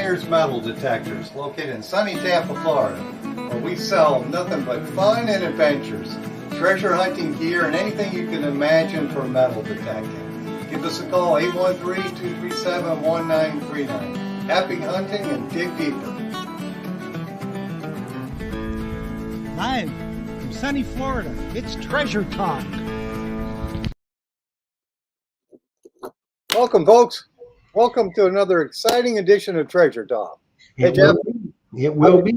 Myers Metal Detectors, located in sunny Tampa, Florida, where we sell nothing but fun and adventures, treasure hunting gear, and anything you can imagine for metal detecting. Give us a call, 813-237-1939. Happy hunting and dig deeper. Live from sunny Florida, it's Treasure Talk. Welcome, folks. Welcome to another exciting edition of Treasure Talk. Hey, Jeff. It will be.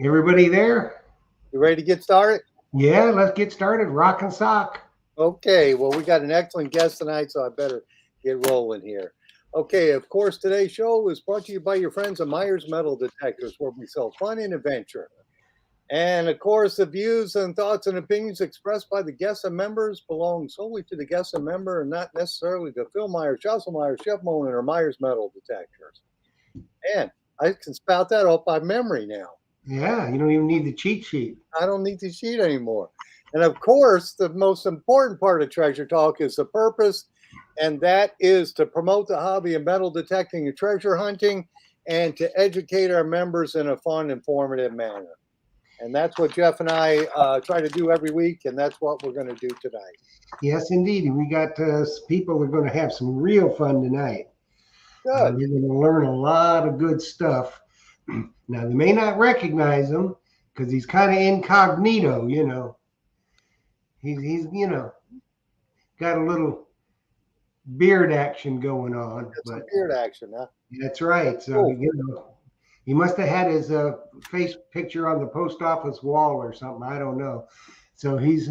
Everybody there? You ready to get started? Yeah, let's get started. Rock and sock. Okay, well, we got an excellent guest tonight, so I better get rolling here. Okay, of course, today's show is brought to you by your friends at Myers Metal Detectors, where we sell fun and adventure. And of course, the views and thoughts and opinions expressed by the guests and members belong solely to the guest and member and not necessarily to Phil Myers, Jocelyn Myers, Jeff Monin, or Myers Metal Detectors. And I can spout that off by memory now. Yeah, you don't even need the cheat sheet. I don't need the sheet anymore. And of course, the most important part of Treasure Talk is the purpose, and that is to promote the hobby of metal detecting and treasure hunting and to educate our members in a fun, informative manner. And that's what Jeff and I try to do every week, and that's what we're going to do tonight. Yes, indeed. We got people that are going to have some real fun tonight. Good. They're going to learn a lot of good stuff. Now, they may not recognize him because he's kind of incognito, you know. He's you know, got a little beard action going on. That's some beard action, huh? That's right. So, Cool. you know, he must have had his face picture on the post office wall or something. I don't know. So he's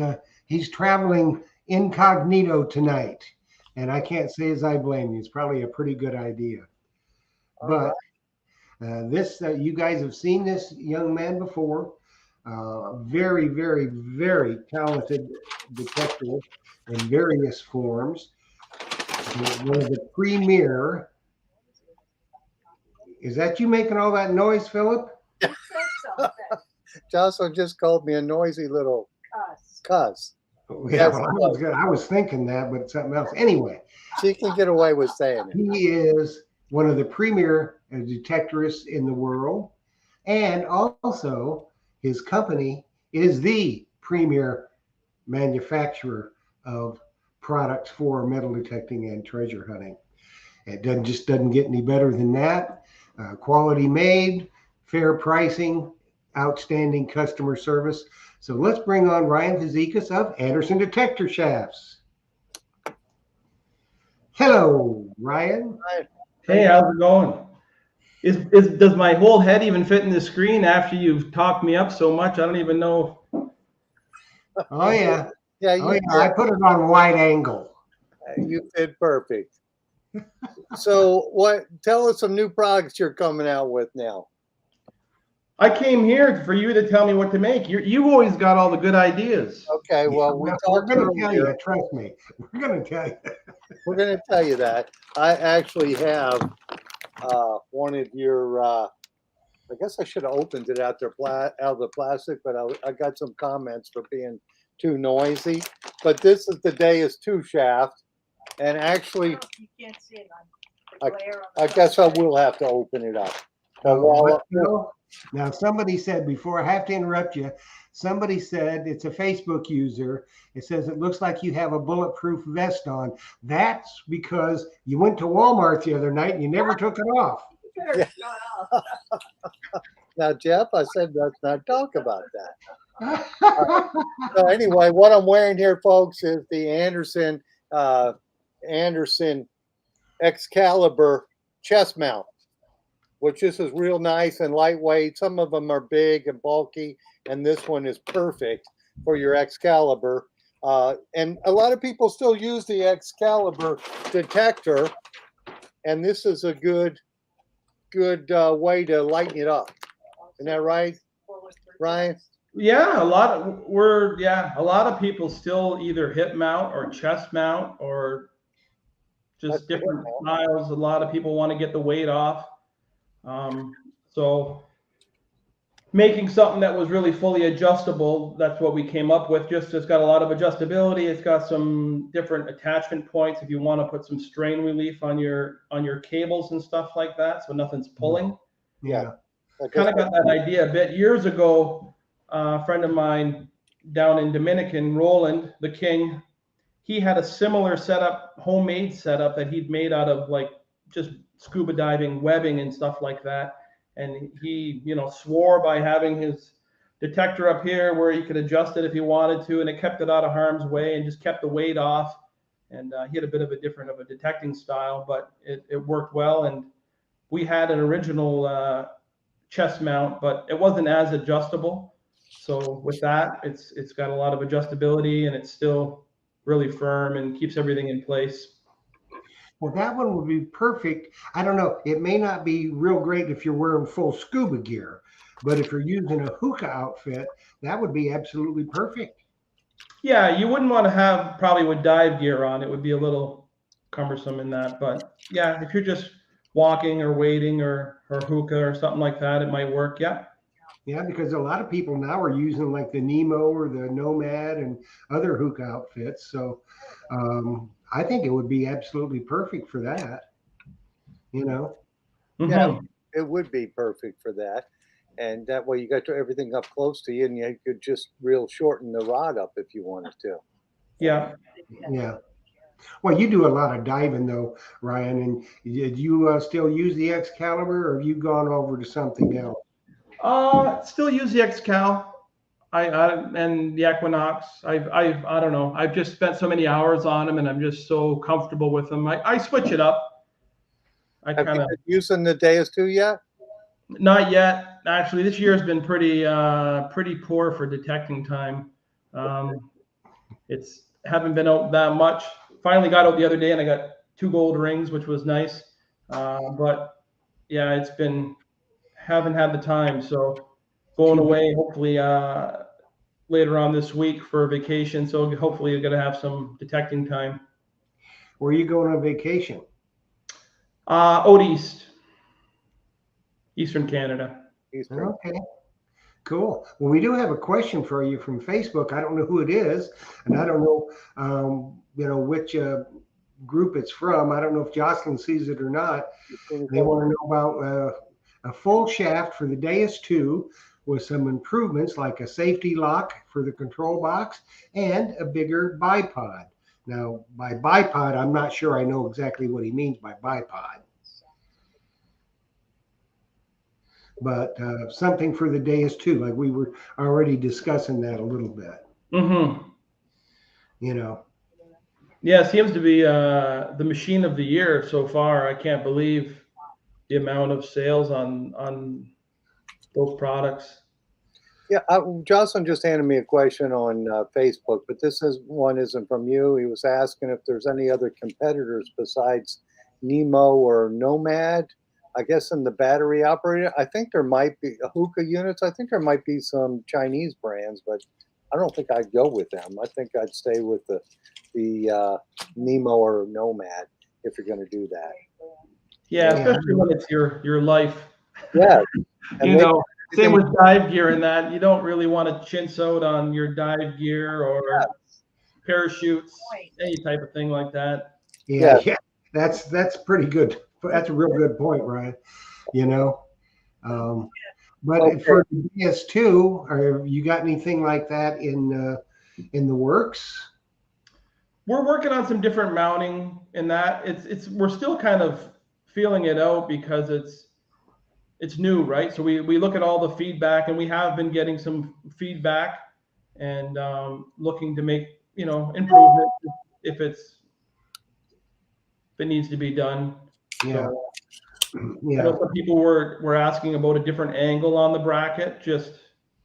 traveling incognito tonight, and I can't say as I blame you. It's probably a pretty good idea. But you guys have seen this young man before. Very, very, very talented detective in various forms. One of the premier. Is that you making all that noise, Philip? Jocelyn just called me a noisy little cuss. Yeah, well, I was thinking that, but something else. Anyway. She can get away with saying it. He is one of the premier detectorists in the world. And also, his company is the premier manufacturer of products for metal detecting and treasure hunting. It doesn't get any better than that. Quality made, fair pricing, outstanding customer service. So let's bring on Ryan Fazekas of Anderson Detector Shafts. Hello, Ryan. Hi. Hey, how's it going? Does my whole head even fit in the screen after you've talked me up so much? I don't even know. Oh yeah. Yeah, I put it on wide angle. You did perfect. So tell us some new products you're coming out with now. I came here for you to tell me what to make. You always got all the good ideas. Okay, well, we're going to tell you. Trust me, we're going to tell you. We're going to tell you that. I actually have one of your. I guess I should have opened it out of the plastic, but I got some comments for being too noisy. But this is the Deus 2 shaft, and actually, you can't see it on the glare. I guess I will have to open it up. Now, somebody said, before I have to interrupt you, somebody said, it's a Facebook user. It says, it looks like you have a bulletproof vest on. That's because you went to Walmart the other night and you never took it off. Yeah. Now, Jeff, I said, let's not talk about that. So anyway, what I'm wearing here, folks, is the Anderson Excalibur chest mount, which this is real nice and lightweight. Some of them are big and bulky, and this one is perfect for your Excalibur. And a lot of people still use the Excalibur detector, and this is a good way to lighten it up. Isn't that right, Ryan? Yeah, a lot of people still either hip mount or chest mount or just different styles. A lot of people want to get the weight off. So making something that was really fully adjustable. That's what we came up with. Just it's got a lot of adjustability. It's got some different attachment points if you want to put some strain relief on your cables and stuff like that, so nothing's pulling. Yeah. Kind of got that idea a bit years ago. A friend of mine down in Dominican, Roland the King, he had a similar setup, homemade setup that he'd made out of like just scuba diving webbing and stuff like that. And he, swore by having his detector up here where he could adjust it if he wanted to, and it kept it out of harm's way and just kept the weight off. And he had a bit of a different of a detecting style, but it worked well. And we had an original chest mount, but it wasn't as adjustable. So with that, it's got a lot of adjustability, and it's still really firm and keeps everything in place. Well, that one would be perfect. I don't know. It may not be real great if you're wearing full scuba gear, but if you're using a hookah outfit, that would be absolutely perfect. Yeah, you wouldn't want to have probably with dive gear on. It would be a little cumbersome in that. But yeah, if you're just walking or wading or hookah or something like that, it might work. Yeah. Yeah, because a lot of people now are using like the Nemo or the Nomad and other hookah outfits. So I think it would be absolutely perfect for that. Yeah, it would be perfect for that. And that way you got everything up close to you, and you could just real shorten the rod up if you wanted to. Yeah. Yeah. Well, you do a lot of diving though, Ryan. And did you still use the Excalibur, or have you gone over to something else? Still use the Excal. And the Equinox. I don't know. I've just spent so many hours on them, and I'm just so comfortable with them. I switch it up. I Have kind you of been using the Deus 2 yet? not yet. Actually, this year has been pretty poor for detecting time. It's haven't been out that much. Finally got out the other day, and I got 2 gold rings, which was nice. But yeah, it's been haven't had the time. So going away, hopefully later on this week for a vacation. So hopefully you're going to have some detecting time. Where are you going on vacation? Out east, Eastern Canada. Eastern. Okay, cool. Well, we do have a question for you from Facebook. I don't know who it is, and I don't know, which group it's from. I don't know if Jocelyn sees it or not. They want to know about a full shaft for the Deus 2 with some improvements like a safety lock for the control box and a bigger bipod. Now, by bipod, I'm not sure I know exactly what he means by bipod. But something for the Deus 2, like we were already discussing that a little bit. Mm-hmm. Yeah, it seems to be the machine of the year so far. I can't believe the amount of sales on those products. Yeah, Jocelyn just handed me a question on Facebook, but one isn't from you. He was asking if there's any other competitors besides Nemo or Nomad. I guess in the battery operated, I think there might be hookah units. I think there might be some Chinese brands, but I don't think I'd go with them. I think I'd stay with the Nemo or Nomad if you're going to do that. Yeah, especially when it's your life. Yeah, same with dive gear and that. You don't really want to chintz out on your dive gear or parachutes, any type of thing like that. Yeah. That's pretty good. That's a real good point, Ryan. But for the DS2, have you got anything like that in the works? We're working on some different mounting in that. We're still kind of feeling it out because it's new, right? So we look at all the feedback, and we have been getting some feedback and looking to make improvement if it needs to be done. Yeah. So, I know some people were asking about a different angle on the bracket. Just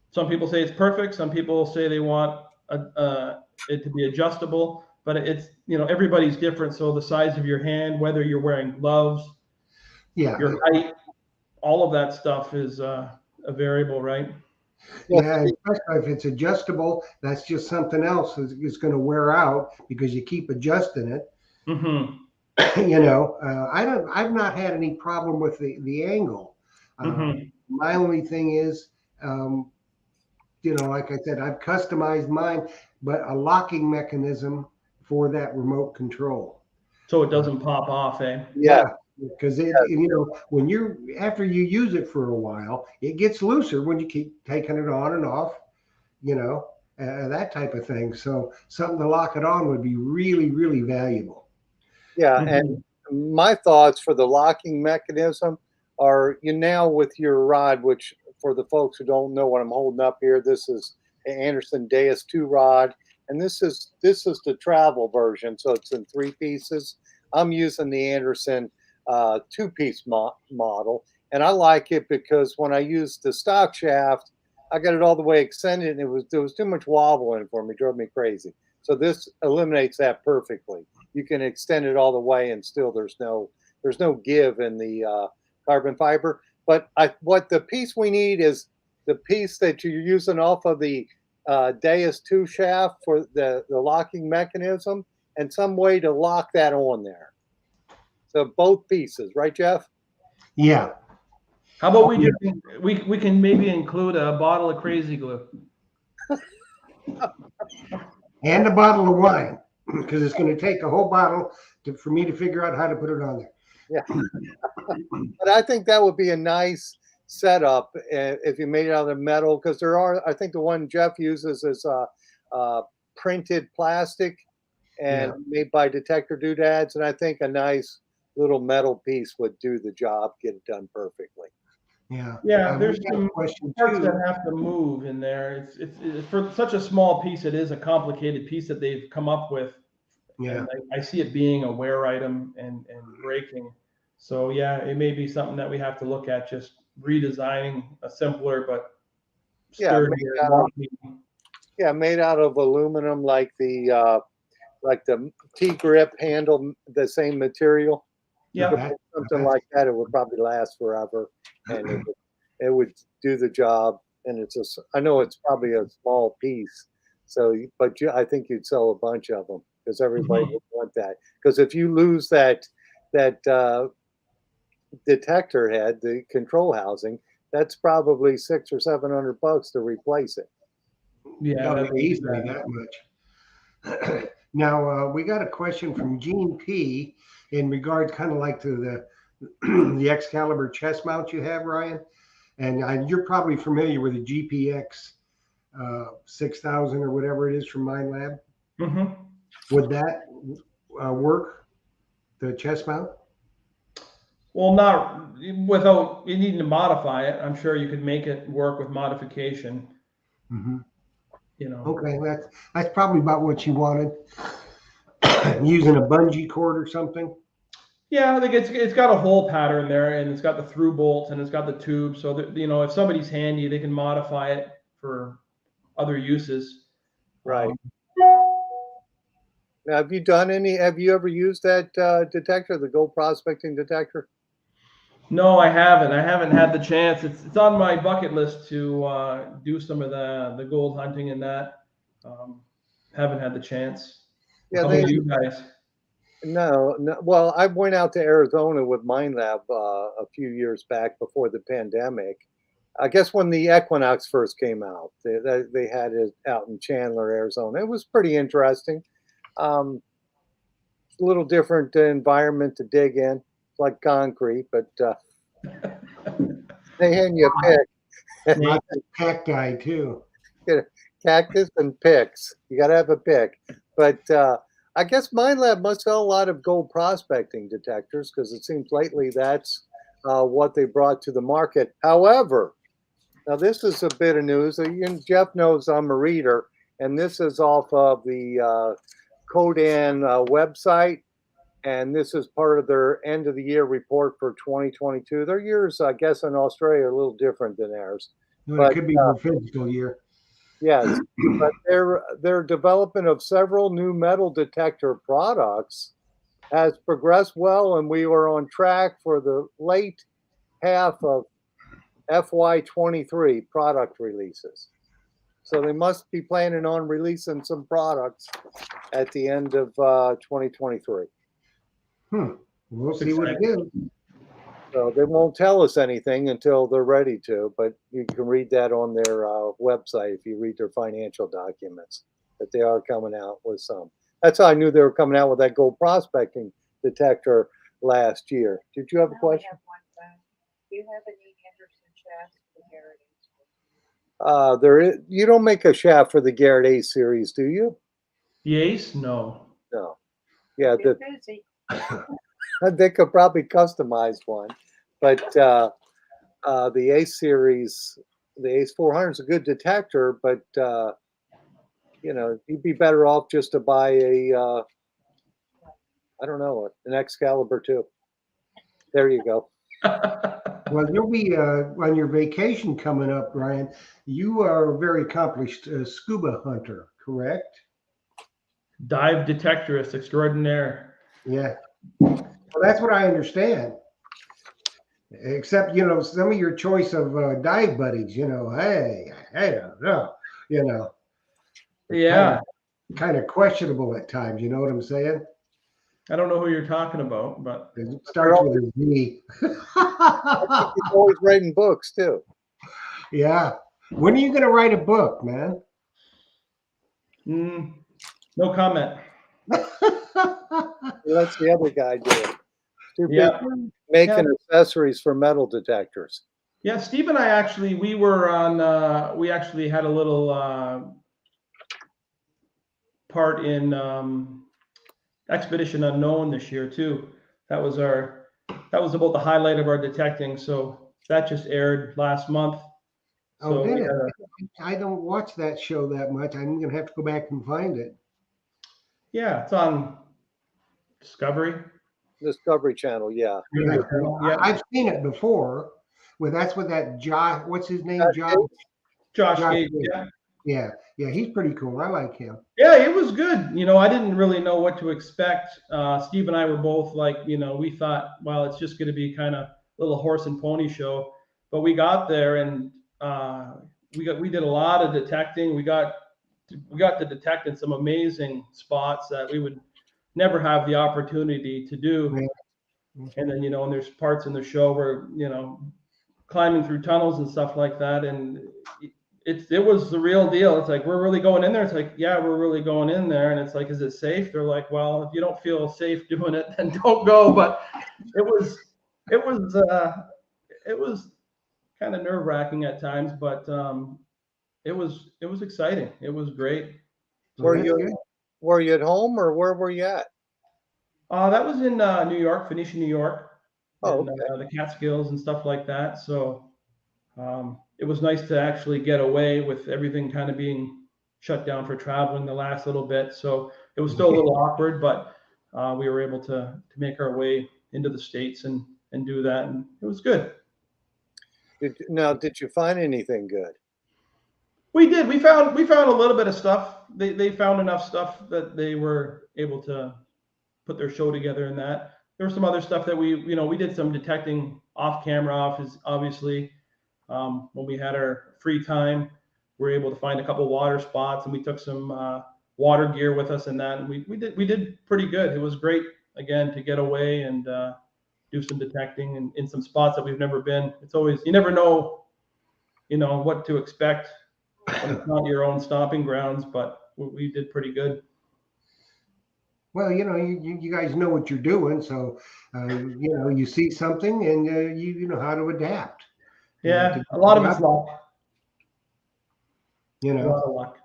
some people say it's perfect. Some people say they want it to be adjustable, but it's everybody's different. So the size of your hand, whether you're wearing gloves, your height, all of that stuff is a variable, right? Yeah, especially if it's adjustable, that's just something else that's going to wear out because you keep adjusting it. Mm-hmm. I've not had any problem with the angle. My only thing is Um, like I said, I've customized mine, but a locking mechanism for that remote control. So it doesn't pop off, eh? Yeah, Because when after you use it for a while, it gets looser when you keep taking it on and off, that type of thing. So something to lock it on would be really, really valuable. yeah. Mhm. And my thoughts for the locking mechanism are you now with your rod, which for the folks who don't know what I'm holding up here, this is an Anderson Deus 2 rod, and this is the travel version, so it's in 3 pieces. I'm using the Anderson 2-piece model, and I like it because when I used the stock shaft, I got it all the way extended, and there was too much wobble in it for me, drove me crazy. So this eliminates that perfectly. You can extend it all the way, and still there's no give in the carbon fiber. But what the piece we need is the piece that you're using off of the Deus 2 shaft for the locking mechanism, and some way to lock that on there. So both pieces, right, Jeff? Yeah. How about we can maybe include a bottle of crazy glue? And a bottle of wine, because it's going to take a whole bottle for me to figure out how to put it on there. Yeah. But I think that would be a nice setup if you made it out of metal, because I think the one Jeff uses is printed plastic and Yeah. made by Detector doodads, and I think a nice little metal piece would do the job, get it done perfectly. Yeah. Yeah, We there's got a some question parts too. that have to move in there. It's for such a small piece. It is a complicated piece that they've come up with, Yeah. and I see it being a wear item and breaking. So yeah, it may be something that we have to look at, just redesigning a simpler but Yeah, sturdier locking. made out of aluminum, like the T grip handle, the same material. You could Yeah, make something like that; it would probably last forever, and it would do the job. And I know it's probably a small piece, but I think you'd sell a bunch of them because everybody Mhm. would want that. Because if you lose that detector head, the control housing, that's probably $600 or $700 to replace it. Yeah, Oh, that yeah, may be easily that. that much. Now, we got a question from Gene P in regard kind of like to the Excalibur chest mount you have, Ryan. And you're probably familiar with the GPX 6000 or whatever it is from MindLab. Hmm. Would that work, the chest mount? Well, not without you needing to modify it. I'm sure you could make it work with modification. Mm-hmm. You know. Okay, that's probably about what you wanted. Using a bungee cord or something. Yeah, I think it's got a hole pattern there, and it's got the through bolts, and it's got the tube. So that if somebody's handy, they can modify it for other uses. Right. Um, Now, have you ever used that detector, the gold prospecting detector? no, I haven't. I haven't had the chance. It's on my bucket list to do some of the gold hunting and that. Um, haven't had the chance. Yeah, How about you guys? no, no. Well, I went out to Arizona with MindLab a few years back before the pandemic. I guess when the Equinox first came out, they had it out in Chandler, Arizona. It was pretty interesting. Um, it's a little different environment to dig in. It's like concrete, but they hand you a pick. Snake. Lots of cacti too. Get a cactus and picks. You got to have a pick. But I guess MindLab must sell a lot of gold prospecting detectors because it seems lately that's what they brought to the market. However, now this is a bit of news. Jeff knows I'm a reader, and this is off of the Codan website. And this is part of their end of the year report for 2022. Their years, I guess, in Australia are a little different than ours. Well, it But could be their physical year. yes, but their development of several new metal detector products has progressed well, and we are on track for the late half of FY23 product releases. So they must be planning on releasing some products at the end of 2023. We'll It's see what it exciting. is. So they won't tell us anything until they're ready to, but you can read that on their website if you read their financial documents that they are coming out with some. That's how I knew they were coming out with that gold prospecting detector last year. Did you have a Now I question? have one thing. Do you have any Anderson shafts for the Heritage? There is, you don't make a shaft for the Garrett A series, do you? The Ace? No. No. Yeah, You're busy. they could probably customize one, but the Ace series, the Ace 400 is a good detector, but you'd be better off just to buy I don't know, an Excalibur 2. There you go. Well, you'll be on your vacation coming up, Brian. You are a very accomplished scuba hunter, correct? Dive detectorist extraordinaire. Yeah. Well, that's what I understand. Except, some of your choice of dive buddies, hey, I don't know, you know, Yeah. kind of questionable at times. You know what I'm saying? I don't know who you're talking about, but It starts with a Z. He's always writing books too. Yeah. When are you going to write a book, man? no comment. That's the other guy doing. Too busy Yeah. making accessories for metal detectors. Yeah, Steve and I actually, we actually had a little part in Expedition Unknown this year too. That was about the highlight of our detecting. So that just aired last month. Oh, So did it? I don't watch that show that much. I'm going to have to go back and find it. yeah, it's on Discovery. Discovery Channel, yeah. Yeah. I've seen it before. That's with that Josh. What's his name? Josh. Josh Josh Gage. Gage. Yeah. Yeah. He's pretty cool. I like him. Yeah, it was good. I didn't really know what to expect. Steve and I were both like, we thought, well, it's just going to be kind of a little horse and pony show. But we got there and we did a lot of detecting. We got to detect in some amazing spots that we would never have the opportunity to do. Yeah. And then, and there's parts in the show where, climbing through tunnels and stuff like that. And it was the real deal. It's like, we're really going in there. It's like, yeah, we're really going in there. And it's like, is it safe? They're like, well, if you don't feel safe doing it, then don't go. But it was kind of nerve wracking at times, but it was exciting. It was great. Well, that's good. Were you at home or where were you at? That was in New York, Phoenicia, New York, Oh, and the Catskills and stuff like that. So it was nice to actually get away with everything kind of being shut down for traveling the last little bit. So it was still a little awkward, but we were able to make our way into the States and do that, and it was good. Did you find anything good? We did. We found a little bit of stuff. They found enough stuff that they were able to put their show together. And that there was some other stuff that we did some detecting off camera, obviously. When we had our free time, we were able to find a couple water spots, and we took some water gear with us, and that and we did pretty good. It was great again to get away and do some detecting in some spots that we've never been. It's always, you never know, what to expect when it's not your own stomping grounds, but we did pretty good. Well, you guys know what you're doing, so you see something and you know how to adapt. Yeah, a lot of it's luck. A lot of luck.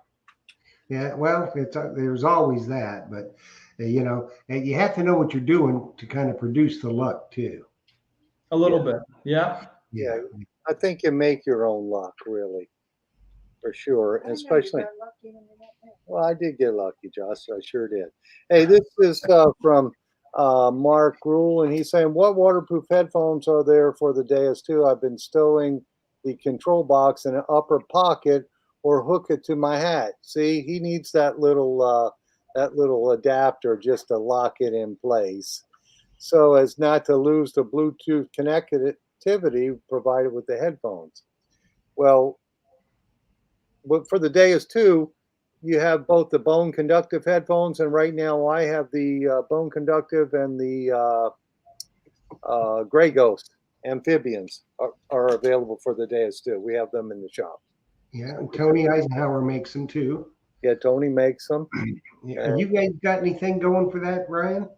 Yeah, well, there's always that, but and you have to know what you're doing to kind of produce the luck too. A little bit, yeah. Yeah, I think you make your own luck, really, for sure. And especially, well, I did get lucky, Josh. I sure did. Hey, this is from Mark Rule, and he's saying, "What waterproof headphones are there for the Deus 2? I've been stowing the control box in an upper pocket or hook it to my hat. See, he needs that little adapter just to lock it in place, so as not to lose the Bluetooth connectivity provided with the headphones." Well, but for the Deus 2, you have both the bone conductive headphones, and right now I have the bone conductive and the Gray Ghost amphibians are available for the Deus too. We have them in the shop. Yeah, and Tony Eisenhower makes them too. Yeah, Tony makes them. Yeah. You guys got anything going for that, Ryan?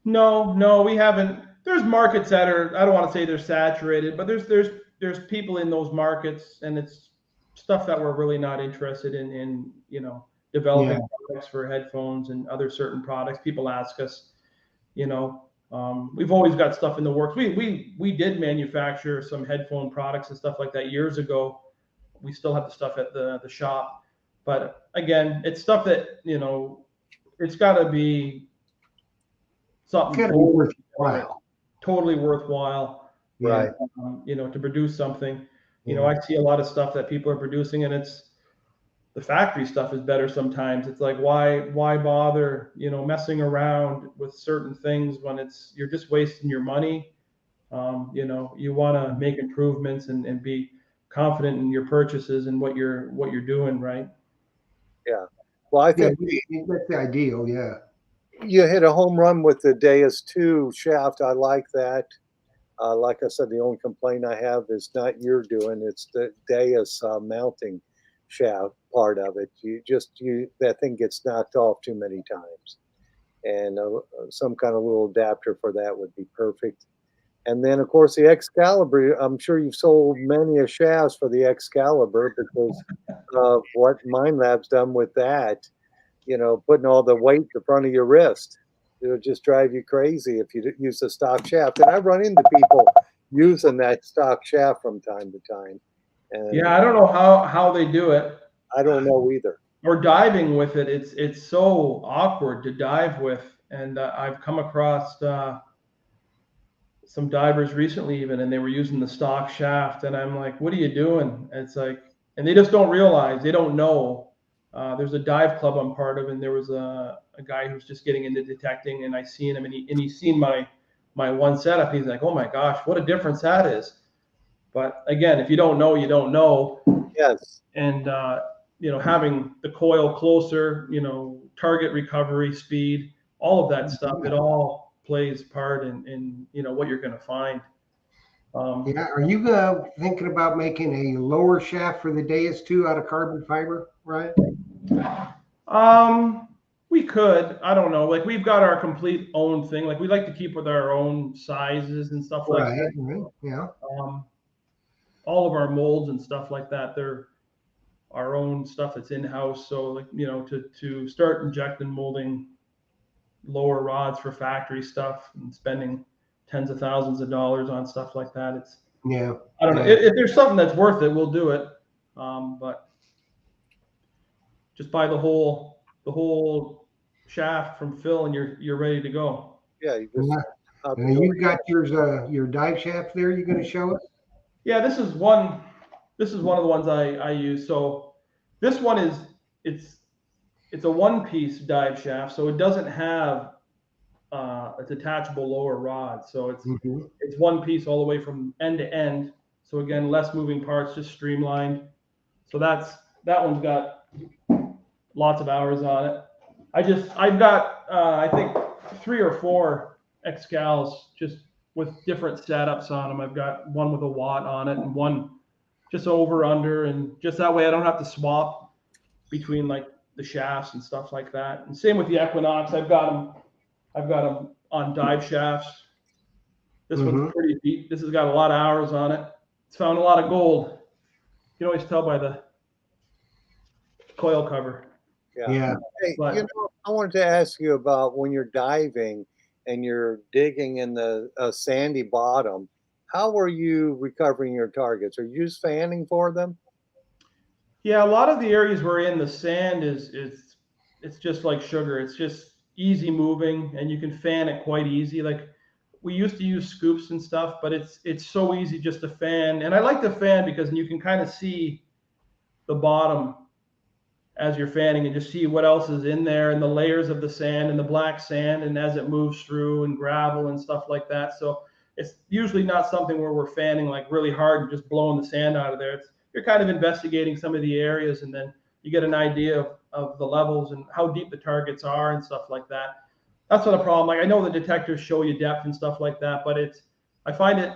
No, we haven't. There's markets that are, I don't want to say they're saturated, but there's people in those markets, and it's stuff that we're really not interested in developing products for headphones and other certain products. People ask us, we've always got stuff in the works. We did manufacture some headphone products and stuff like that years ago. We still have the stuff at the shop, but again, it's stuff that it's got to be something totally worthwhile. Right. And, to produce something, I see a lot of stuff that people are producing, and it's the factory stuff is better sometimes. It's like, why bother, messing around with certain things when you're just wasting your money. You want to make improvements and be confident in your purchases and what you're doing, right? Yeah. Well, I think that's the ideal. Yeah. You hit a home run with the Deus 2 shaft. I like that. Like I said, the only complaint I have is not you're doing, it's the Deus mounting shaft part of it. That thing gets knocked off too many times. And some kind of little adapter for that would be perfect. And then, of course, the Excalibur. I'm sure you've sold many a shafts for the Excalibur because of what MindLab's done with that. Putting all the weight in front of your wrist. It'll just drive you crazy if you use the stock shaft. And I run into people using that stock shaft from time to time. And yeah, I don't know how they do it. I don't know either. Or diving with it, it's so awkward to dive with. And I've come across some divers recently even, and they were using the stock shaft, and I'm like, what are you doing? And it's like, and they just don't realize, they don't know. There's a dive club I'm part of, and there was a guy who's just getting into detecting, and I seen him, and he's seen my one setup. He's like, oh my gosh, what a difference that is. But again, if you don't know, you don't know. Yes. And having the coil closer, target recovery speed, all of that stuff, it all plays part in what you're going to find. Are you thinking about making a lower shaft for the Deus 2 out of carbon fiber, right? We could. I don't know. Like, we've got our complete own thing. Like, we like to keep with our own sizes and stuff like that. Right. Yeah. All of our molds and stuff like that, they're our own stuff that's in-house. So, like, to start injecting molding lower rods for factory stuff and spending tens of thousands of dollars on stuff like that, I don't know. If there's something that's worth it, we'll do it. But just buy the whole shaft from Phil, and you're ready to go. Yeah, you got your dive shaft there. You're going to show us? Yeah, this is one of the ones I use. So this one it's a one-piece dive shaft, so it doesn't have a detachable lower rod. So it's one piece all the way from end to end. So again, less moving parts, just streamlined. So that one's got lots of hours on it. I've got I think 3 or 4 Excals just with different setups on them. I've got one with a watt on it and one just over under, and just that way I don't have to swap between like the shafts and stuff like that. And same with the Equinox. I've got them on dive shafts. This one's pretty deep. This has got a lot of hours on it. It's found a lot of gold. You can always tell by the coil cover. Yeah. Hey, I wanted to ask you about when you're diving and you're digging in the sandy bottom. How are you recovering your targets? Are you just fanning for them? Yeah, a lot of the areas we're in, the sand it's just like sugar. It's just easy moving, and you can fan it quite easy. Like, we used to use scoops and stuff, but it's so easy just to fan. And I like to fan because you can kind of see the bottom as you're fanning and just see what else is in there, and the layers of the sand and the black sand, and as it moves through, and gravel and stuff like that. So it's usually not something where we're fanning like really hard and just blowing the sand out of there. You're kind of investigating some of the areas, and then you get an idea of the levels and how deep the targets are and stuff like that. That's not a problem. Like, I know the detectors show you depth and stuff like that, but I find it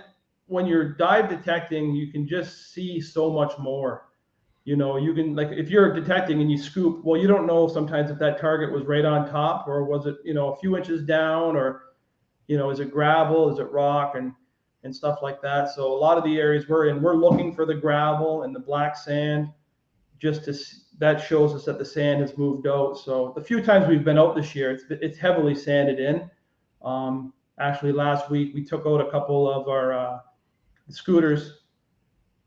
when you're dive detecting, you can just see so much more. You know, you can, like, if you're detecting and you scoop, well, you don't know sometimes if that target was right on top, or was it, you know, a few inches down, or, you know, is it gravel, is it rock, and stuff like that. So a lot of the areas we're in, we're looking for the gravel and the black sand, just to that shows us that the sand has moved out. So the few times we've been out this year, it's heavily sanded in. Actually, last week we took out a couple of our scooters,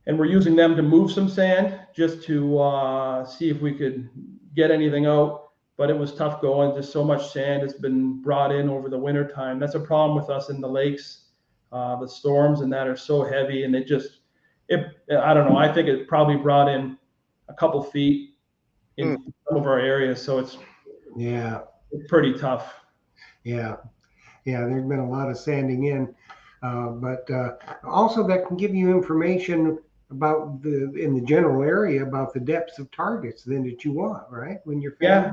and we're using them to move some sand just to see if we could get anything out. But it was tough going. Just so much sand has been brought in over the winter time. That's a problem with us in the lakes. The storms and that are so heavy, and I don't know. I think it probably brought in a couple feet in some of our areas. So it's pretty tough. Yeah. There's been a lot of sanding in, but also that can give you information about in the general area about the depths of targets then that you want, right? When you're Yeah,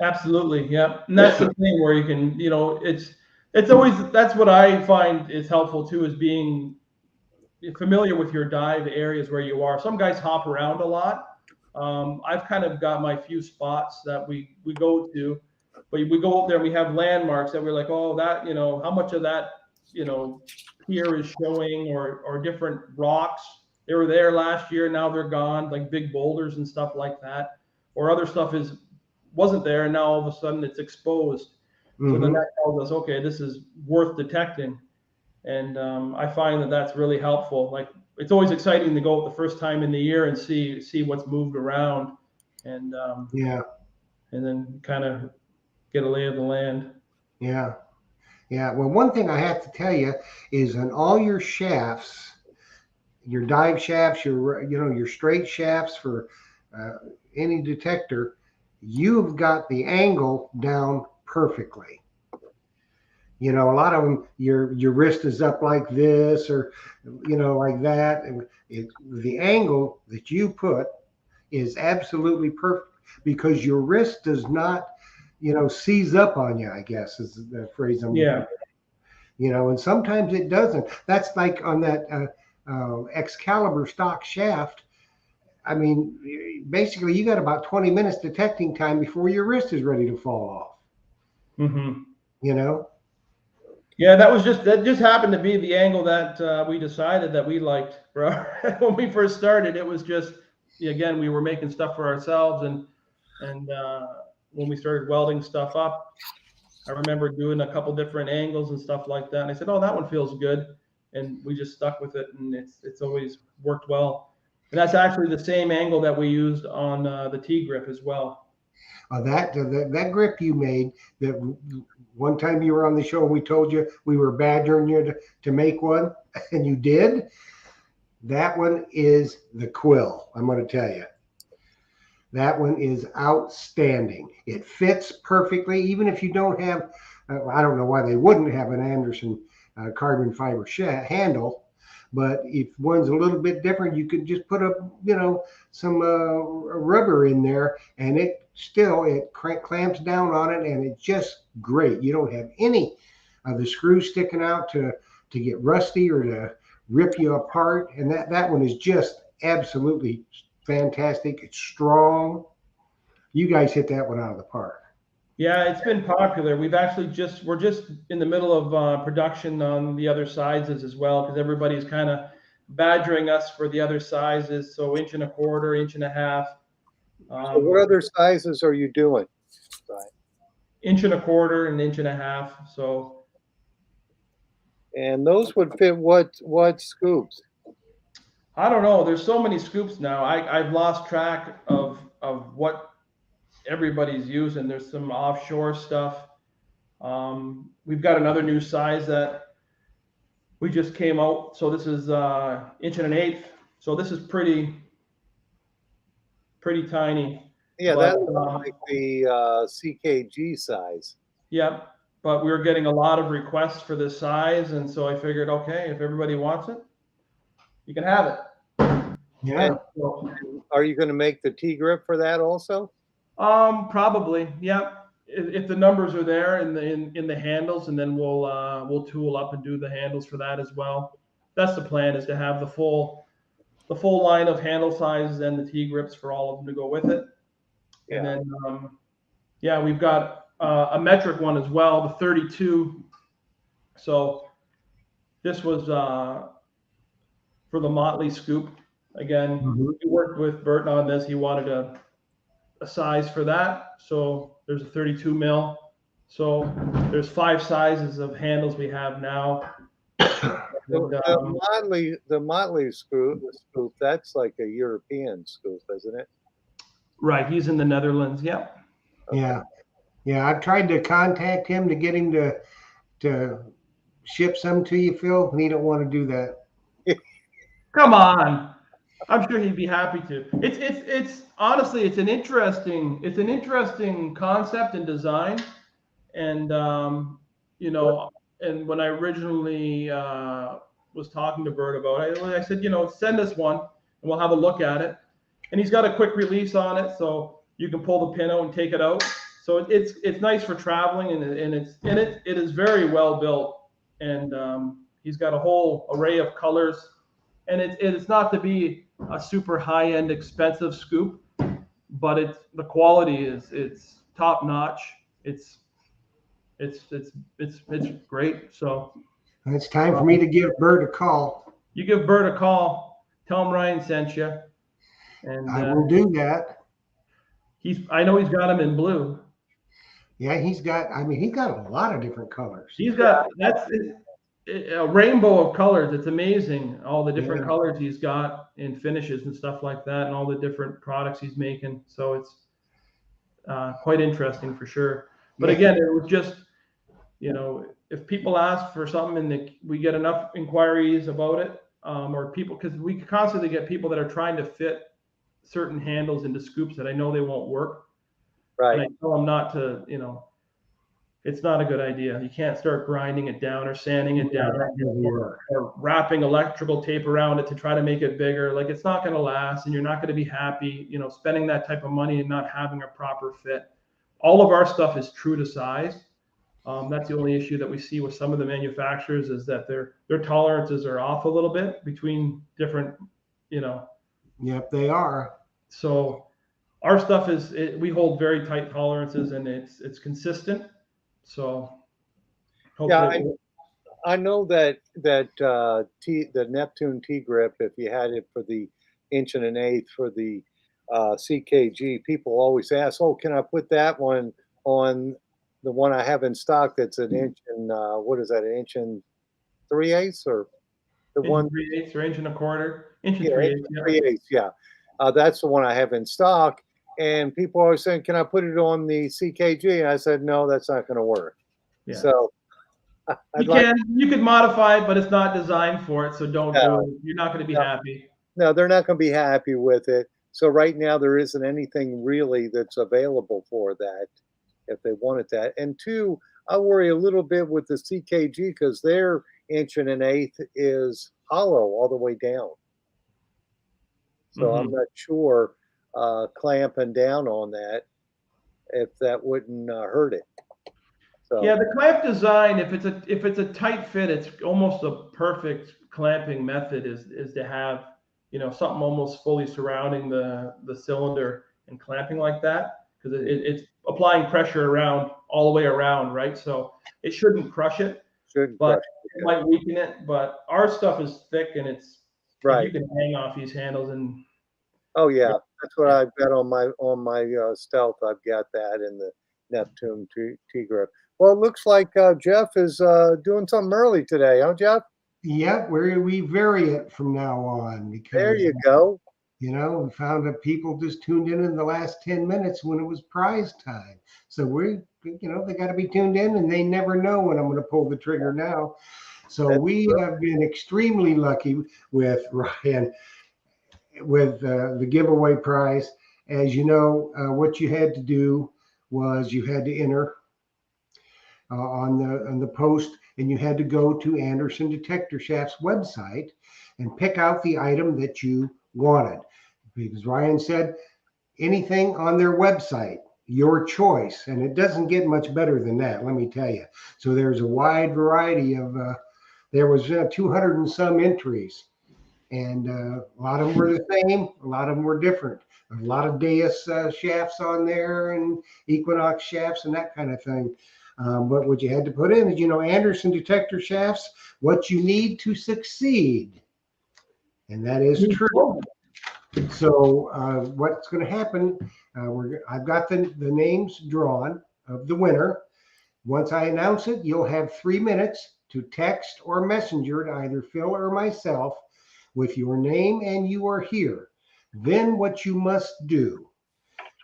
absolutely. Yeah. And that's the thing where you can, you know, it's always, that's what I find is helpful too, is being familiar with your dive areas where you are. Some guys hop around a lot. I've kind of got my few spots that we go to, but we go up there and we have landmarks that we're like, oh, that, you know, how much of that, you know, pier is showing, or different rocks. They were there last year, now they're gone, like big boulders and stuff like that. Or other stuff wasn't there, and now all of a sudden it's exposed. So then that tells us, okay, this is worth detecting. And I find that that's really helpful. Like, it's always exciting to go out the first time in the year and see what's moved around, and and then kind of get a lay of the land. Yeah. Well, one thing I have to tell you is on all your shafts, your dive shafts, your straight shafts for any detector, you've got the angle down perfectly. You know, a lot of them, your wrist is up like this, or like that, and the angle that you put is absolutely perfect because your wrist does not, seize up on you, I guess is the phrase I'm looking for. And sometimes it doesn't. That's like on that Excalibur stock shaft. I mean, basically, you got about 20 minutes detecting time before your wrist is ready to fall off. Yeah, that just happened to be the angle that we decided that we liked, bro. When we first started, it was just, again, we were making stuff for ourselves, and when we started welding stuff up, I remember doing a couple different angles and stuff like that. And I said, oh, that one feels good. And we just stuck with it, and it's always worked well. And that's actually the same angle that we used on the T-grip as well. That grip you made, that one time you were on the show, we told you we were badgering you to make one, and you did. That one is the quill, I'm going to tell you. That one is outstanding. It fits perfectly, even if you don't have, I don't know why they wouldn't have an Anderson carbon fiber handle, but if one's a little bit different, you could just put some rubber in there, and it clamps down on it, and it's just great. You don't have any of the screws sticking out to get rusty or to rip you apart, and that one is just absolutely fantastic. It's strong. You guys hit that one out of the park. Yeah, it's been popular. We're just in the middle of production on the other sizes as well, because everybody's kind of badgering us for the other sizes. So 1.25 inches, 1.5 inches. So what other sizes are you doing? 1.25 inches and 1.5 inches. So. And those would fit what scoops? I don't know. There's so many scoops now. I've lost track of what everybody's using. There's some offshore stuff. We've got another new size that we just came out. So this is 1 1/8 inches. So this is pretty tiny. Yeah, that looks like the CKG size. Yeah, but we were getting a lot of requests for this size, and so I figured, okay, if everybody wants it, you can have it. Yeah. So, are you going to make the T-grip for that also? Probably. Yeah. If the numbers are there in the handles, and then we'll tool up and do the handles for that as well. that's the plan, is to have the full line of handle sizes and the T grips for all of them to go with it. And Yeah. then yeah, we've got a metric one as well, the 32. So this was for the Motley scoop. Again, Mhm. we worked with Burton on this. He wanted a size for that. So there's a 32 mil. So there's 5 sizes of handles we have now. And, The Motley scoop, that's like a European scoop, isn't it? right, he's in the Netherlands. Yeah. Yeah. Yeah. I've tried to contact him to get him to ship some to you, Phil, and he don't want to do that. Come on. I'm sure he'd be happy to. It's honestly, it's an interesting concept and design. And you know, and when I originally was talking to Bert about it, I said, send us one and we'll have a look at it. And he's got a quick release on it, so you can pull the pin out and take it out. So it's nice for traveling, and it is very well built. And he's got a whole array of colors, and it's not to be a super high end expensive scoop, but the quality it's top notch. It's great. So It's time for me to give Bert a call. you give Bert a call, tell him Ryan sent you, and I will do that. I know he's got them in blue. Yeah, he's got a lot of different colors. He's got a rainbow of colors. It's amazing, all the different Yeah. colors he's got in finishes and stuff like that, and all the different products he's making. So it's quite interesting for sure. But Yeah. again, it was just, if people ask for something and we get enough inquiries about it, or people, because we constantly get people that are trying to fit certain handles into scoops that I know they won't work. Right. And I tell them not to, it's not a good idea. You can't start grinding it down or sanding it down or wrapping electrical tape around it to try to make it bigger. Like, it's not going to last, and you're not going to be happy, spending that type of money and not having a proper fit. All of our stuff is true to size. That's the only issue that we see with some of the manufacturers, is that their tolerances are off a little bit between different, Yep, they are. So our stuff we hold very tight tolerances, and it's consistent. So hopefully, I know that the Neptune T grip, if you had it for the 1.125" for the CKG, people always ask, "Oh, can I put that one on the one I have in stock that's an inch and what is that, an inch and 3/8 or the one 3/8 or inch and a quarter, inch and yeah, 3/8, inch and 3/8, yeah. That's the one I have in stock." And people are always saying, "Can I put it on the CKG?" And I said, "No, that's not going to work." Yeah. So you could modify it, but it's not designed for it. So don't do it. You're not going to be happy. No, they're not going to be happy with it. So right now there isn't anything really that's available for that if they wanted that. And two, I worry a little bit with the CKG because their 1.125" is hollow all the way down. So I'm not sure clamping down on that if that wouldn't hurt it. So Yeah, the clamp design, if it's a tight fit, it's almost a perfect clamping method is to have, something almost fully surrounding the cylinder and clamping like that, because it's applying pressure around all the way around, right? So it shouldn't crush it, but it might weaken it. But our stuff is thick, and it's right. You can hang off these handles and. Oh yeah, that's what I've got on my Stealth. I've got that in the Neptune T grip. Well, it looks like Jeff is doing something early today, huh, Jeff? Yep, we vary it from now on because there you go. We found that people just tuned in the last 10 minutes when it was prize time. So they got to be tuned in, and they never know when I'm going to pull the trigger now. So we have been extremely lucky with Ryan with the giveaway prize. As you know, what you had to do was you had to enter on the post, and you had to go to Anderson Detector Shaft's website and pick out the item that you wanted. Because Ryan said, anything on their website, your choice. And it doesn't get much better than that, let me tell you. So there's a wide variety of there was 200 and some entries. And a lot of them were the same. A lot of them were different. A lot of Deus shafts on there and Equinox shafts and that kind of thing. But what you had to put in is, Anderson detector shafts, what you need to succeed. And that is true. So what's going to happen, I've got the names drawn of the winner. Once I announce it, you'll have 3 minutes to text or messenger to either Phil or myself with your name and you are here. Then what you must do,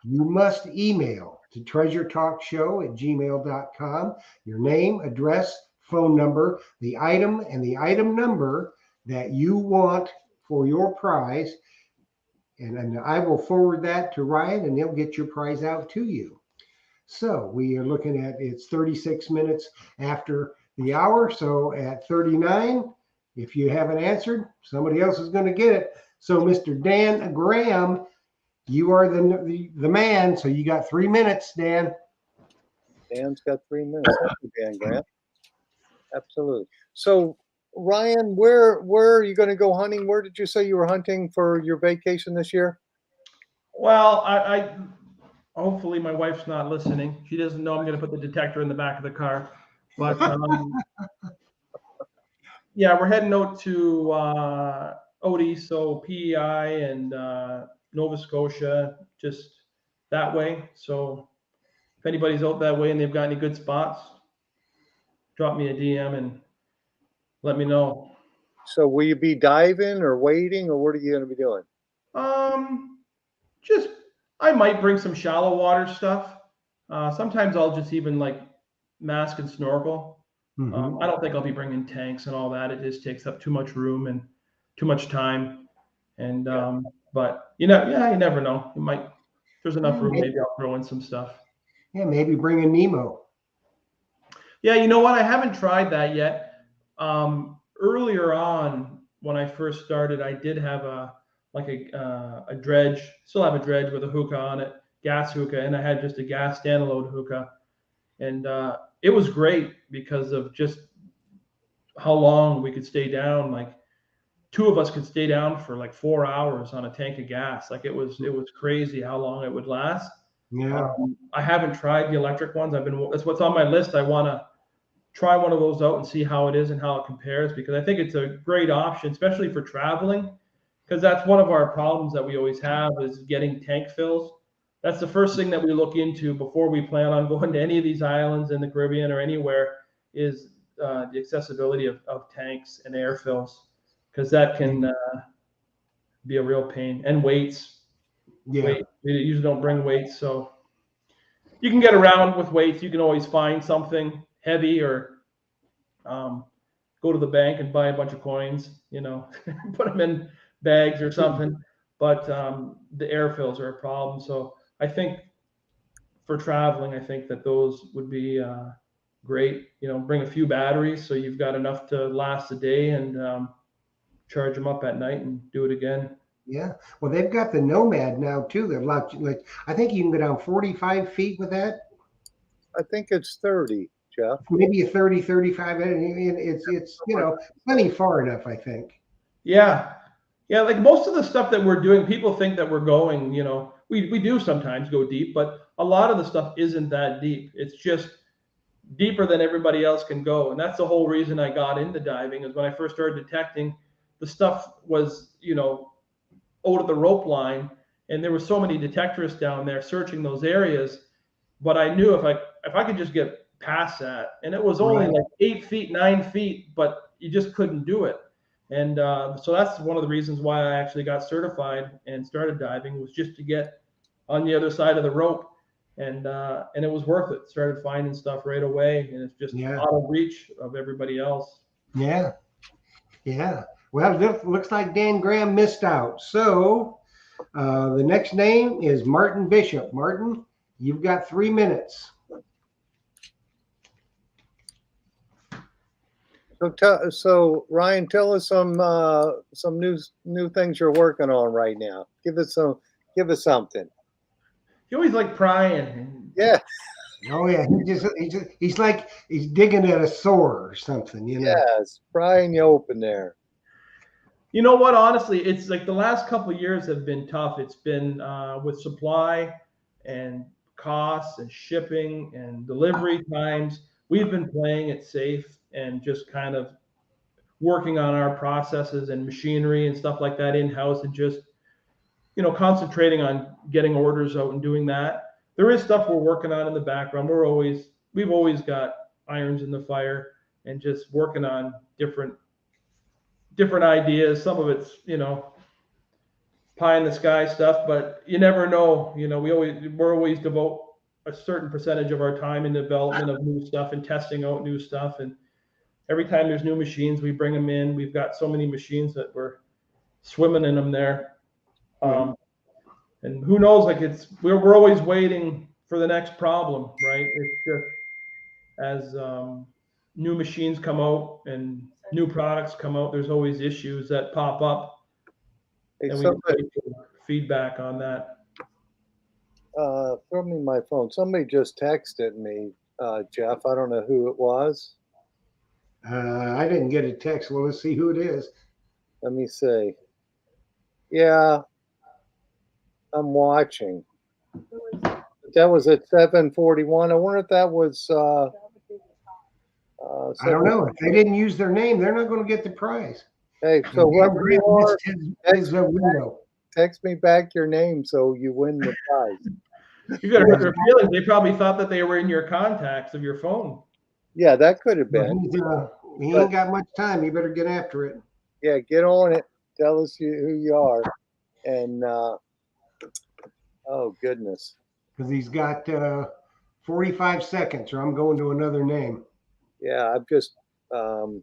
you must email to treasuretalkshow@gmail.com your name, address, phone number, the item, and the item number that you want for your prize. And I will forward that to Ryan and he'll get your prize out to you. So we are looking at, it's 36 minutes after the hour. So at 39, if you haven't answered, somebody else is going to get it. So Mr. Dan Graham, you are the man. So you got 3 minutes, Dan. Dan's got 3 minutes. Thank you, Dan Grant. Absolutely. So Ryan, where are you going to go hunting? Where did you say you were hunting for your vacation this year? Well, I hopefully my wife's not listening. She doesn't know I'm going to put the detector in the back of the car. But yeah, we're heading out to Odie, so PEI and Nova Scotia, just that way. So if anybody's out that way and they've got any good spots, drop me a DM and let me know. So will you be diving or wading, or what are you going to be doing? Just I might bring some shallow water stuff. Sometimes I'll just even like mask and snorkel. I don't think I'll be bringing tanks and all that. It just takes up too much room and too much time. And but you never know. You might, if there's enough room, maybe I'll throw in some stuff. Yeah, maybe bring a Nemo. Yeah, you know what? I haven't tried that yet. Earlier on, when I first started, I did have a dredge. Still have a dredge with a hookah on it, gas hookah, and I had just a gas standalone hookah, and it was great because of just how long we could stay down. Like two of us could stay down for like 4 hours on a tank of gas. Like it was crazy how long it would last. Yeah. I haven't tried the electric ones. That's what's on my list. I want to try one of those out and see how it is and how it compares, because I think it's a great option, especially for traveling, because that's one of our problems that we always have is getting tank fills. That's the first thing that we look into before we plan on going to any of these islands in the Caribbean or anywhere is the accessibility of tanks and air fills, because that can be a real pain. And weights. Yeah. We usually don't bring weights, so you can get around with weights. You can always find something heavy or go to the bank and buy a bunch of coins, put them in bags or something. But the air fills are a problem. So I think for traveling, I think that those would be great. Bring a few batteries so you've got enough to last a day, and charge them up at night and do it again. Yeah. Well, they've got the Nomad now too. They're like I think you can go down 45 feet with that. I think it's 30, Jeff. Maybe a 30, 35. And it's plenty far enough, I think. Yeah. Yeah, like most of the stuff that we're doing, people think that we're going, we do sometimes go deep, but a lot of the stuff isn't that deep. It's just deeper than everybody else can go. And that's the whole reason I got into diving, is when I first started detecting, the stuff was, out of the rope line, and there were so many detectorists down there searching those areas. But I knew if I could just get past that, and it was only like 8 feet, 9 feet, but you just couldn't do it. And so that's one of the reasons why I actually got certified and started diving, was just to get on the other side of the rope. And it was worth it. Started finding stuff right away, and it's just out of reach of everybody else. Yeah. Yeah. Well, it looks like Dan Graham missed out. So the next name is Martin Bishop. Martin, you've got 3 minutes. So Ryan, tell us some new things you're working on right now. Give us something. You always like prying. Yeah. Oh yeah, he's like he's digging at a sore or something, you know. Yes, prying you open there. You know what? Honestly, it's like the last couple of years have been tough. It's been with supply and costs and shipping and delivery times. We've been playing it safe and just kind of working on our processes and machinery and stuff like that in house, and just concentrating on getting orders out and doing that. There is stuff we're working on in the background. We've always got irons in the fire and just working on different ideas. Some of it's pie in the sky stuff, but you never know. We're always devote a certain percentage of our time in development of new stuff and testing out new stuff. And every time there's new machines, we bring them in. We've got so many machines that we're swimming in them there. And who knows? Like we're always waiting for the next problem, right? It's just as new machines come out and new products come out, there's always issues that pop up, Hey, and we somebody, wait for feedback on that. throw me my phone. Somebody just texted me, Jeff. I don't know who it was. I didn't get a text. Well, let's see who it is. Let me see. Yeah, I'm watching. Who is it? That was at 7:41. I wonder if that was I don't know. If they didn't use their name, they're not going to get the prize. Hey, So so Dan whoever Grant you are, missed his window. text me back your name so you win the prize. You're gonna hurt their feelings. They probably thought that they were in your contacts of your phone. Yeah, that could have But been. he ain't got much time. You better get after it. Yeah, get on it. Tell us who you are. And oh goodness. Because he's got 45 seconds, or I'm going to another name. Yeah, I've just So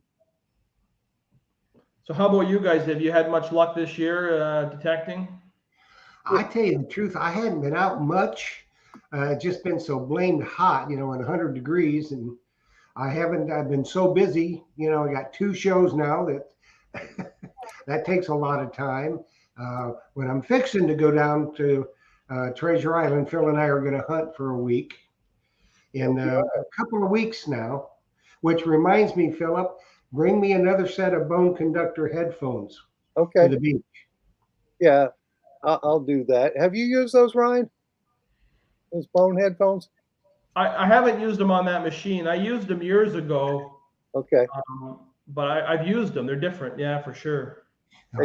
how about you guys? Have you had much luck this year detecting? I tell you the truth, I hadn't been out much. It's just been so blamed hot, at 100 degrees, and I've been so busy. I got 2 shows now that that takes a lot of time. When I'm fixing to go down to Treasure Island, Phil and I are going to hunt for a week in a couple of weeks now, which reminds me, Philip, bring me another set of bone conductor headphones to okay. the beach. Yeah, I'll do that. Have you used those, Ryan? Those bone headphones? I haven't used them on that machine. I used them years ago, Okay. but I've used them. They're different, yeah, for sure.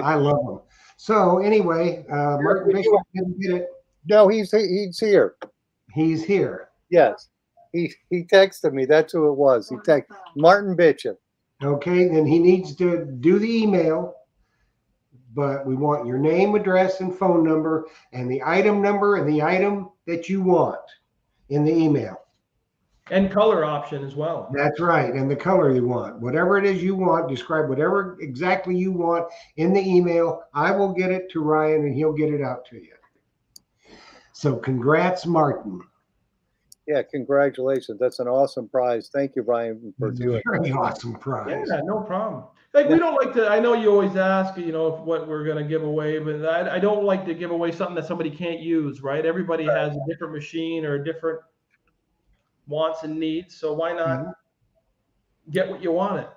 I love them. So anyway, Martin Bishop didn't get it. No, he's here. He's here. Yes. He texted me. That's who it was. He texted Martin Bishop. Okay, then he needs to do the email, but we want your name, address, and phone number, and the item number and the item that you want in the email. And color option as well. That's right, and the color you want. Whatever it is you want, describe whatever exactly you want in the email. I will get it to Ryan, and he'll get it out to you. So congrats, Martin. Yeah, congratulations. That's an awesome prize. Thank you, Ryan, for doing it. Very awesome prize. Yeah, no problem. Like we don't like to. I know you always ask, what we're gonna give away, but I don't like to give away something that somebody can't use, right? Everybody has a different machine or different wants and needs, so why not get what you want it?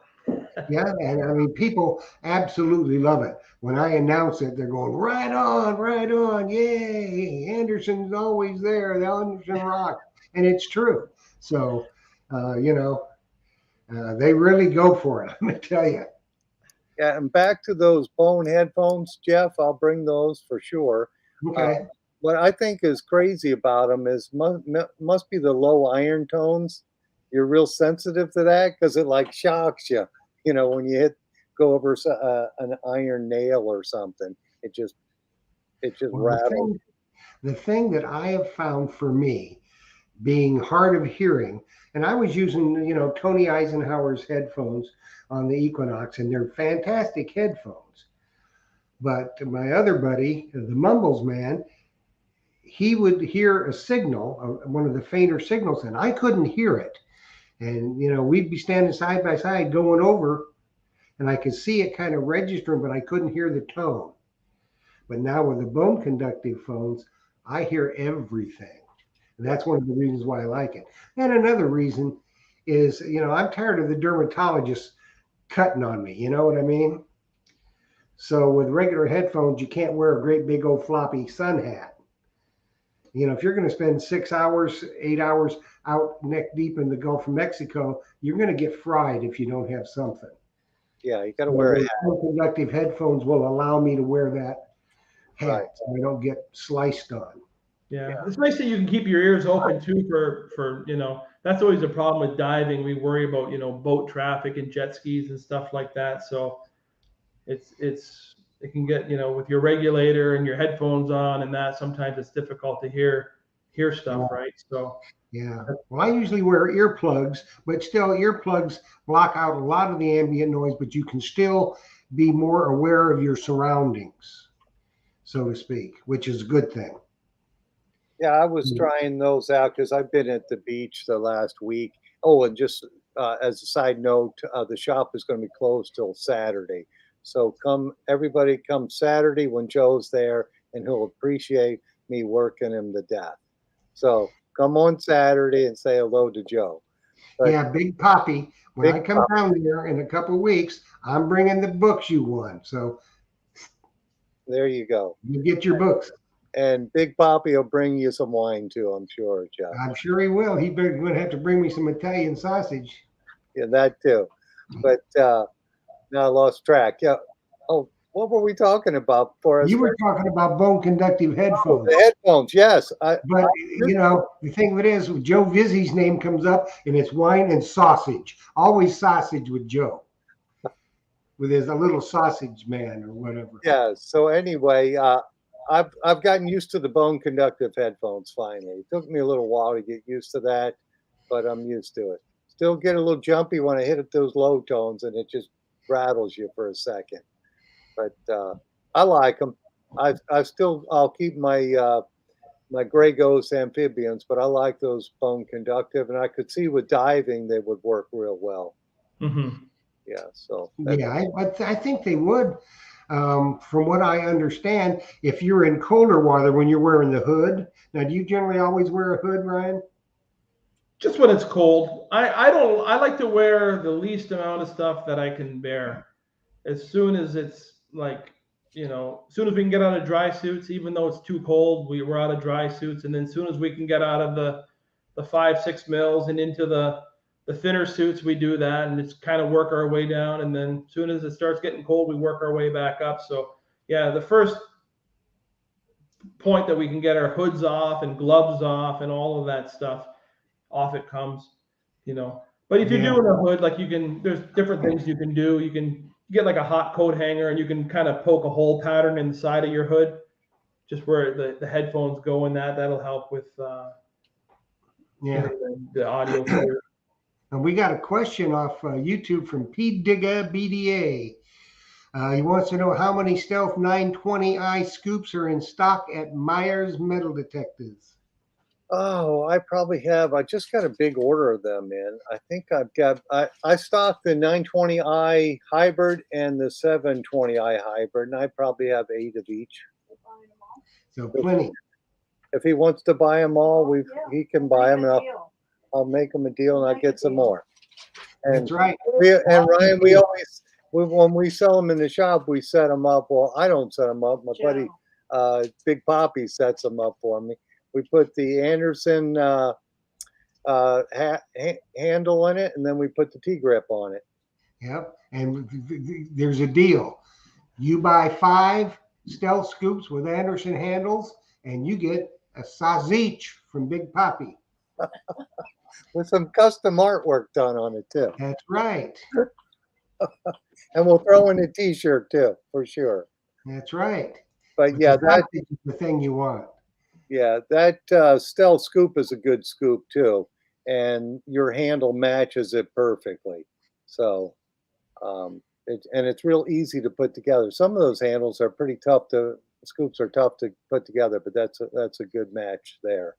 Yeah, and I mean, people absolutely love it. When I announce it, they're going, right on, yay, Anderson's always there, the Anderson Rock. And it's true. So, they really go for it, I'm going to tell you. Yeah, and back to those bone headphones, Jeff, I'll bring those for sure. Okay. What I think is crazy about them is must be the low iron tones. You're real sensitive to that because it like shocks you. When you go over an iron nail or something, it just rattles. The thing that I have found for me, being hard of hearing, and I was using, Tony Eisenhower's headphones on the Equinox, and they're fantastic headphones. But my other buddy, the Mumbles man, he would hear a signal, one of the fainter signals, and I couldn't hear it. And, we'd be standing side by side going over, and I could see it kind of registering, but I couldn't hear the tone. But now with the bone conductive phones, I hear everything. And that's one of the reasons why I like it. And another reason is, I'm tired of the dermatologist cutting on me. You know what I mean? So with regular headphones, you can't wear a great big old floppy sun hat. If you're going to spend 6 hours, 8 hours out neck deep in the Gulf of Mexico, you're going to get fried if you don't have something. Yeah, you got to So wear a those hat. conductive headphones will allow me to wear that hat, Right. so I don't get sliced on. Yeah, it's nice that you can keep your ears open too for that's always a problem with diving. We worry about boat traffic and jet skis and stuff like that. So it can get with your regulator and your headphones on and that sometimes it's difficult to hear stuff, Yeah. right? So Yeah. Well, I usually wear earplugs, but still, earplugs block out a lot of the ambient noise, but you can still be more aware of your surroundings, so to speak, which is a good thing. Yeah, I was trying those out because I've been at the beach the last week. Oh, and just as a side note, the shop is going to be closed till Saturday. So everybody come Saturday when Joe's there, and he'll appreciate me working him to death. So come on Saturday and say hello to Joe. But Yeah, Big Poppy, when Big I come down here in a couple of weeks, I'm bringing the books you won. So there you go. you get your books. And Big Poppy will bring you some wine too, I'm sure, Jeff. I'm sure he will. He's going to have to bring me some Italian sausage. Yeah, that too. But now I lost track. Yeah. Oh, what were we talking about before? You were talking about bone conductive headphones. The headphones. Yes. But the thing of it is, Joe Vizzi's name comes up, and it's wine and sausage. Always sausage with Joe, with his a little sausage man or whatever. Yeah. So anyway, I've gotten used to the bone conductive headphones finally. It took me a little while to get used to that, but I'm used to it. Still get a little jumpy when I hit those low tones, and it just rattles you for a second. But I like them. I'll keep my Grey Ghost amphibians, but I like those bone conductive, and I could see with diving they would work real well. mhm. Yeah, so Yeah, I think they would. From what I understand, if you're in colder water when you're wearing the hood. Now, do you generally always wear a hood, Ryan? Just when it's cold. I like to wear the least amount of stuff that I can bear. As soon as it's like, as soon as we can get out of dry suits, even though it's too cold, we're out of dry suits. And then as soon as we can get out of the 5, 6 mils and into the thinner suits, we do that and it's kind of work our way down. And then as soon as it starts getting cold, we work our way back up. So yeah, the first point that we can get our hoods off and gloves off and all of that stuff off it comes. But if you're Yeah. doing a hood, like there's different things you can do. You can get like a hot coat hanger and you can kind of poke a hole pattern in the side of your hood, just where the headphones go in that'll help with Yeah. the audio clear. And we got a question off YouTube from P Digga BDA. He wants to know how many Stealth 920i scoops are in stock at Myers Metal Detectors. oh, I probably have. I just got a big order of them in. I think I've got. I stocked the 920i hybrid and the 720i hybrid, and I probably have 8 of each. So plenty. If he wants to buy them all, he can buy them, and I'll make him a deal, and I'll get some more. And That's right. Ryan, when we sell them in the shop, we set them up. Well, I don't set them up. My buddy, Big Poppy, sets them up for me. We put the Anderson handle in it, and then we put the T-grip on it. Yep. And there's a deal. You buy 5 Stealth scoops with Anderson handles, and you get a sausage from Big Poppy. With some custom artwork done on it too. That's right. And we'll throw in a T-shirt too, for sure. That's right. But yeah, that's the thing you want. Yeah, that Stealth scoop is a good scoop too, and your handle matches it perfectly. So, it's real easy to put together. Some of those handles are pretty tough scoops are tough to put together, but that's a good match there.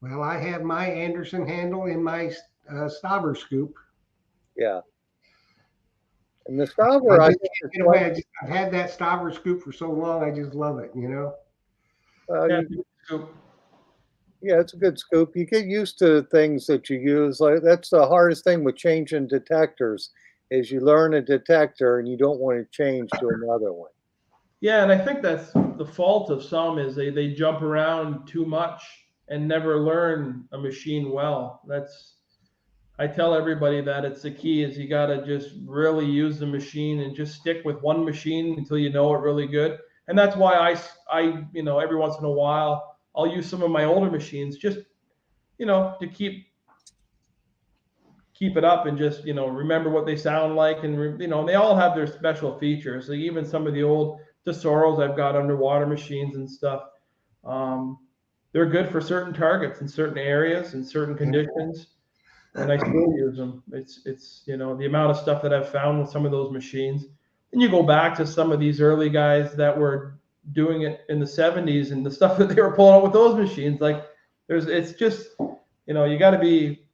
Well, I have my Anderson handle in my Stauber scoop. Yeah. And the Stauber, I've had that Stauber scoop for so long, I just love it, Well, Yeah, it's a good scoop. You get used to things that you use. Like that's the hardest thing with changing detectors is you learn a detector and you don't want to change to another one. Yeah, and I think that's the fault of some is they jump around too much and never learn a machine well. That's I tell everybody that it's the key is you got to just really use the machine and just stick with one machine until you know it really good. And that's why every once in a while I'll use some of my older machines just, to keep it up and just, remember what they sound like. And, they all have their special features. Like even some of the old Tesoros I've got underwater machines and stuff. Um, they're good for certain targets in certain areas and certain conditions and I still use them. It's the amount of stuff that I've found with some of those machines. And you go back to some of these early guys that were doing it in the 70s and the stuff that they were pulling out with those machines. Like it's just you got to be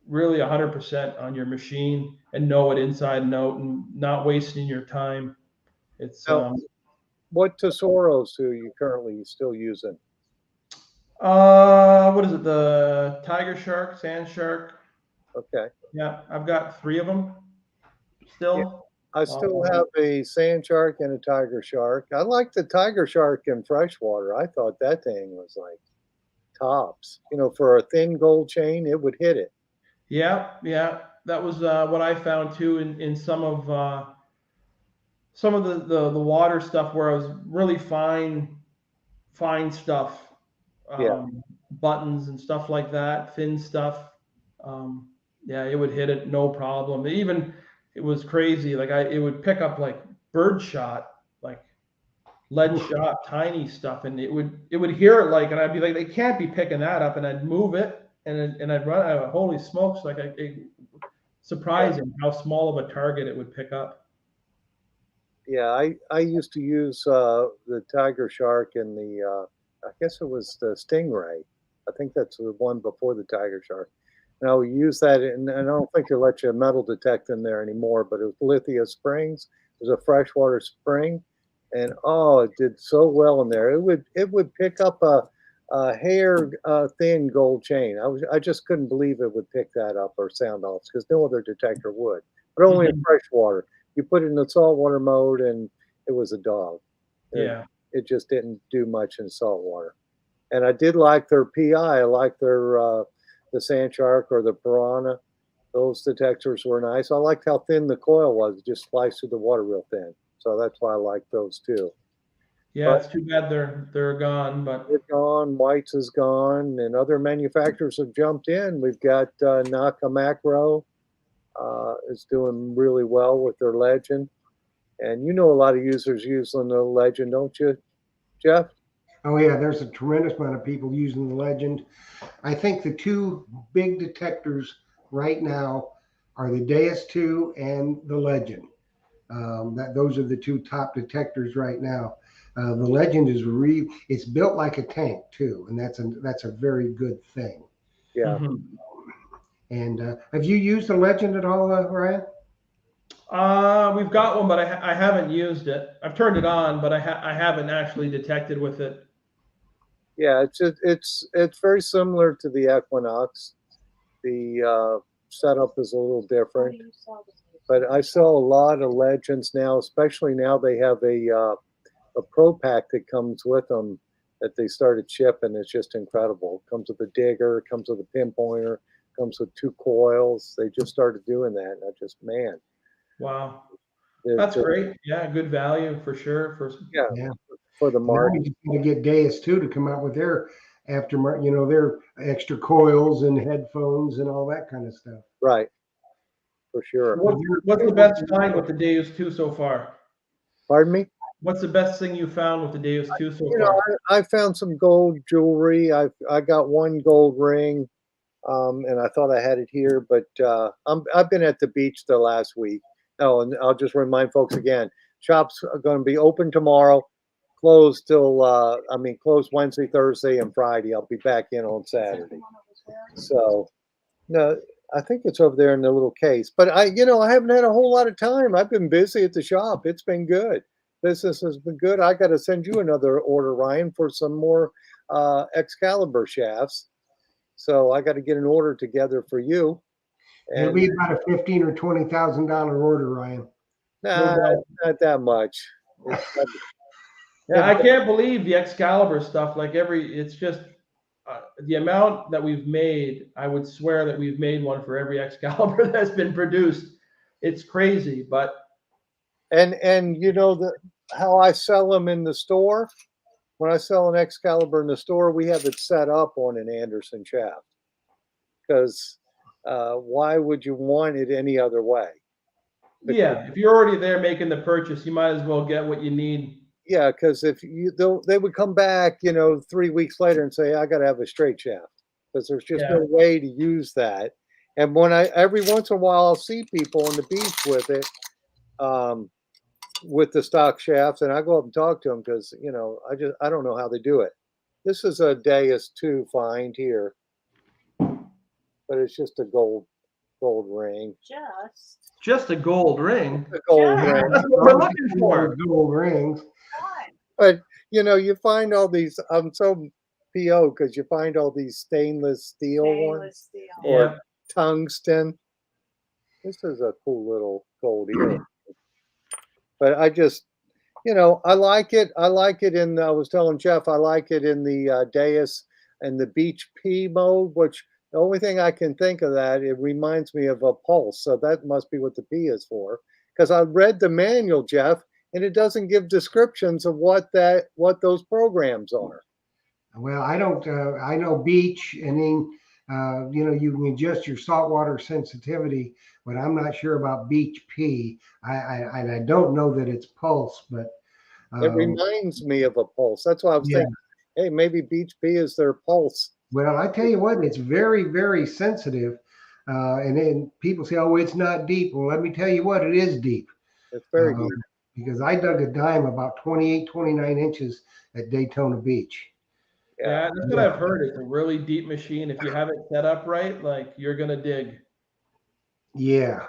really 100% on your machine and know it inside and out and not wasting your time. It's Now, what Tesoros are you currently still using? what is it? The tiger shark, sand shark. Okay. Yeah, I've got 3 of them Yeah, still. I still have a sand shark and a tiger shark. I like the tiger shark in freshwater. I thought that thing was like tops. For a thin gold chain, it would hit it. Yeah, yeah, that was what I found too in some of the water stuff where I was really fine stuff, Yeah, buttons and stuff like that, thin stuff. Um, yeah, it would hit it no problem. Even it was crazy. Like it would pick up like bird shot, like lead shot, tiny stuff, and it would hear it like, and I'd be like, they can't be picking that up, and I'd move it, and I'd run. Holy smokes! Like yeah, surprising how small of a target it would pick up. yeah. I used to use the tiger shark and the I guess it was the stingray. I think that's the one before the tiger shark. And I would use that, and I don't think they let you metal detect in there anymore. But it was Lithia Springs. It was a freshwater spring, and oh, it did so well in there. It would pick up a hair thin gold chain. I just couldn't believe it would pick that up or sound off because no other detector would, but only in freshwater. You put it in the saltwater mode, and it was a dog. It, Yeah, it just didn't do much in saltwater. And I did like their PI. I like their the sand shark or the piranha. Those detectors were nice. I liked how thin the coil was; it just sliced through the water real thin. So that's why I like those too. yeah. But It's too bad they're gone, they're but gone. White's is gone, and other manufacturers have jumped in. We've got Naka Macro is doing really well with their Legend, and a lot of users using the Legend, don't you, Jeff? Oh yeah, there's a tremendous amount of people using the Legend. I think the two big detectors right now are the Deus 2 and the Legend. That those are the two top detectors right now. The Legend is it's built like a tank too, and that's a very good thing. Yeah. mhm. And have you used the Legend at all, Ryan? We've got one, but I haven't used it. I've turned it on, but I haven't actually detected with it. Yeah, it's very similar to the Equinox. The setup is a little How different, do you sell the news? but I sell a lot of Legends now. Especially now they have a Pro Pack that comes with them that they started shipping. It's just incredible. It comes with a digger, it comes with a pinpointer, comes with 2 coils. They just started doing that, and I just man, Wow, they're, that's they're great. Yeah, good value for sure. yeah, Yeah. for the Now market, we just got to get Deus 2 to come out with their aftermarket, their extra coils and headphones and all that kind of stuff. right? For sure. What's the best find with the Deus 2 so far? Pardon me. What's the best thing you found with the Deus 2 so You know, far? I found some gold jewelry. I got one gold ring, and I thought I had it here, but I've been at the beach the last week. Oh, and I'll just remind folks again: shops are going to be open tomorrow, closed till closed Wednesday, Thursday, and Friday. I'll be back in on Is that the Saturday. one that was there? So no, I think it's over there in the little case. But I haven't had a whole lot of time. I've been busy at the shop. It's been good. Business has been good. I got to send you another order, Ryan, for some more Excalibur shafts. So I got to get an order together for you. It'll And be about a $15,000 or $20,000 order, Ryan. nah, doubt. not that much. Yeah, I can't believe the Excalibur stuff. Like it's just the amount that we've made. I would swear that we've made one for every Excalibur that's been produced. It's crazy, but and you know how I sell them in the store. When I sell an Excalibur in the store, we have it set up on an Anderson shaft because why would you want it any other way? yeah, if you're already there making the purchase, you might as well get what you need. Yeah, because if you they would come back, 3 weeks later and say, I got to have a straight shaft because there's just Yeah. no way to use that. And when every once in a while, I'll see people on the beach with it, um, with the stock shafts, and I go up and talk to them because, I don't know how they do it. This is a Deus 2 find here, but it's just a gold ring. Just a gold ring. A gold Yeah. ring. That's what we're looking for. Gold rings. God. But you find all these. I'm so PO because you find all these stainless steel ones Stainless steel. or Yeah. tungsten. This is a cool little gold earring. But I just, I like it. I like it in. I was telling Jeff, I like it in the Deus and the Beach P mode. Which the only thing I can think of that it reminds me of a pulse. So that must be what the P is for. Because I read the manual, Jeff, and it doesn't give descriptions of what those programs are. Well, I don't. I know beach, and then you can adjust your saltwater sensitivity, but I'm not sure about beach P. I don't know that it's pulse, but It um, reminds me of a pulse. That's why I was yeah. thinking, hey, maybe Beach P is their pulse. Well, I tell you what, it's very, very sensitive. And then people say, "Oh, it's not deep." Well, let me tell you what, it is deep. It's very Um, deep. because I dug a dime about 28, 29 inches at Daytona Beach. Yeah. Yeah, that's what I've heard. It's a really deep machine. If you have it set up right, like you're gonna dig. Yeah.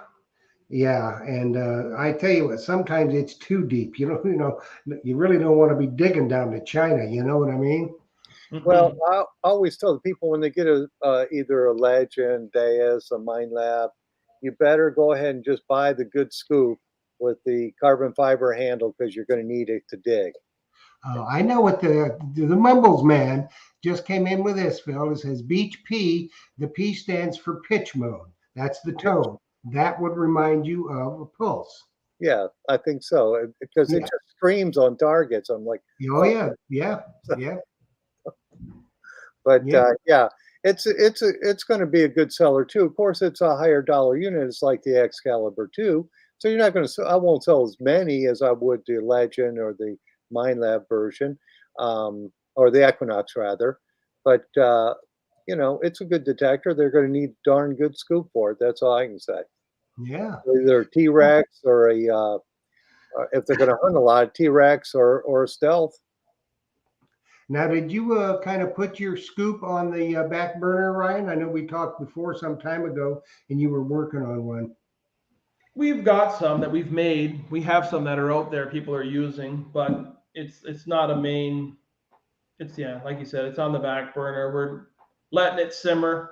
Yeah, and I tell you what, sometimes it's too deep. You really don't want to be digging down to China. You know what I mean? Well, I always tell the people when they get either a Legend, Deus, a Mind Lab, you better go ahead and just buy the good scoop with the carbon fiber handle because you're going to need it to dig. I know what the Mumbles man just came in with this, Phil. It says Beach P. The P stands for pitch mode. That's the tone. That would remind you of a pulse. Yeah, I think so because it Yeah. just screams on targets. I'm like, Oh yeah, yeah, yeah, but yeah. yeah, it's going to be a good seller too. Of course, it's a higher dollar unit. It's like the Excalibur 2, so you're not going to. I won't sell as many as I would the Legend or the Mind Lab version, or the Equinox rather. But it's a good detector. They're going to need darn good scoop for it. That's all I can say. Yeah. Either T Rex or if they're going to hunt a lot, T Rex or a Stealth. Now, did you kind of put your scoop on the back burner, Ryan? I know we talked before some time ago, and you were working on one. We've got some that we've made. We have some that are out there people are using, but it's not a main. It's like you said, it's on the back burner. We're letting it simmer.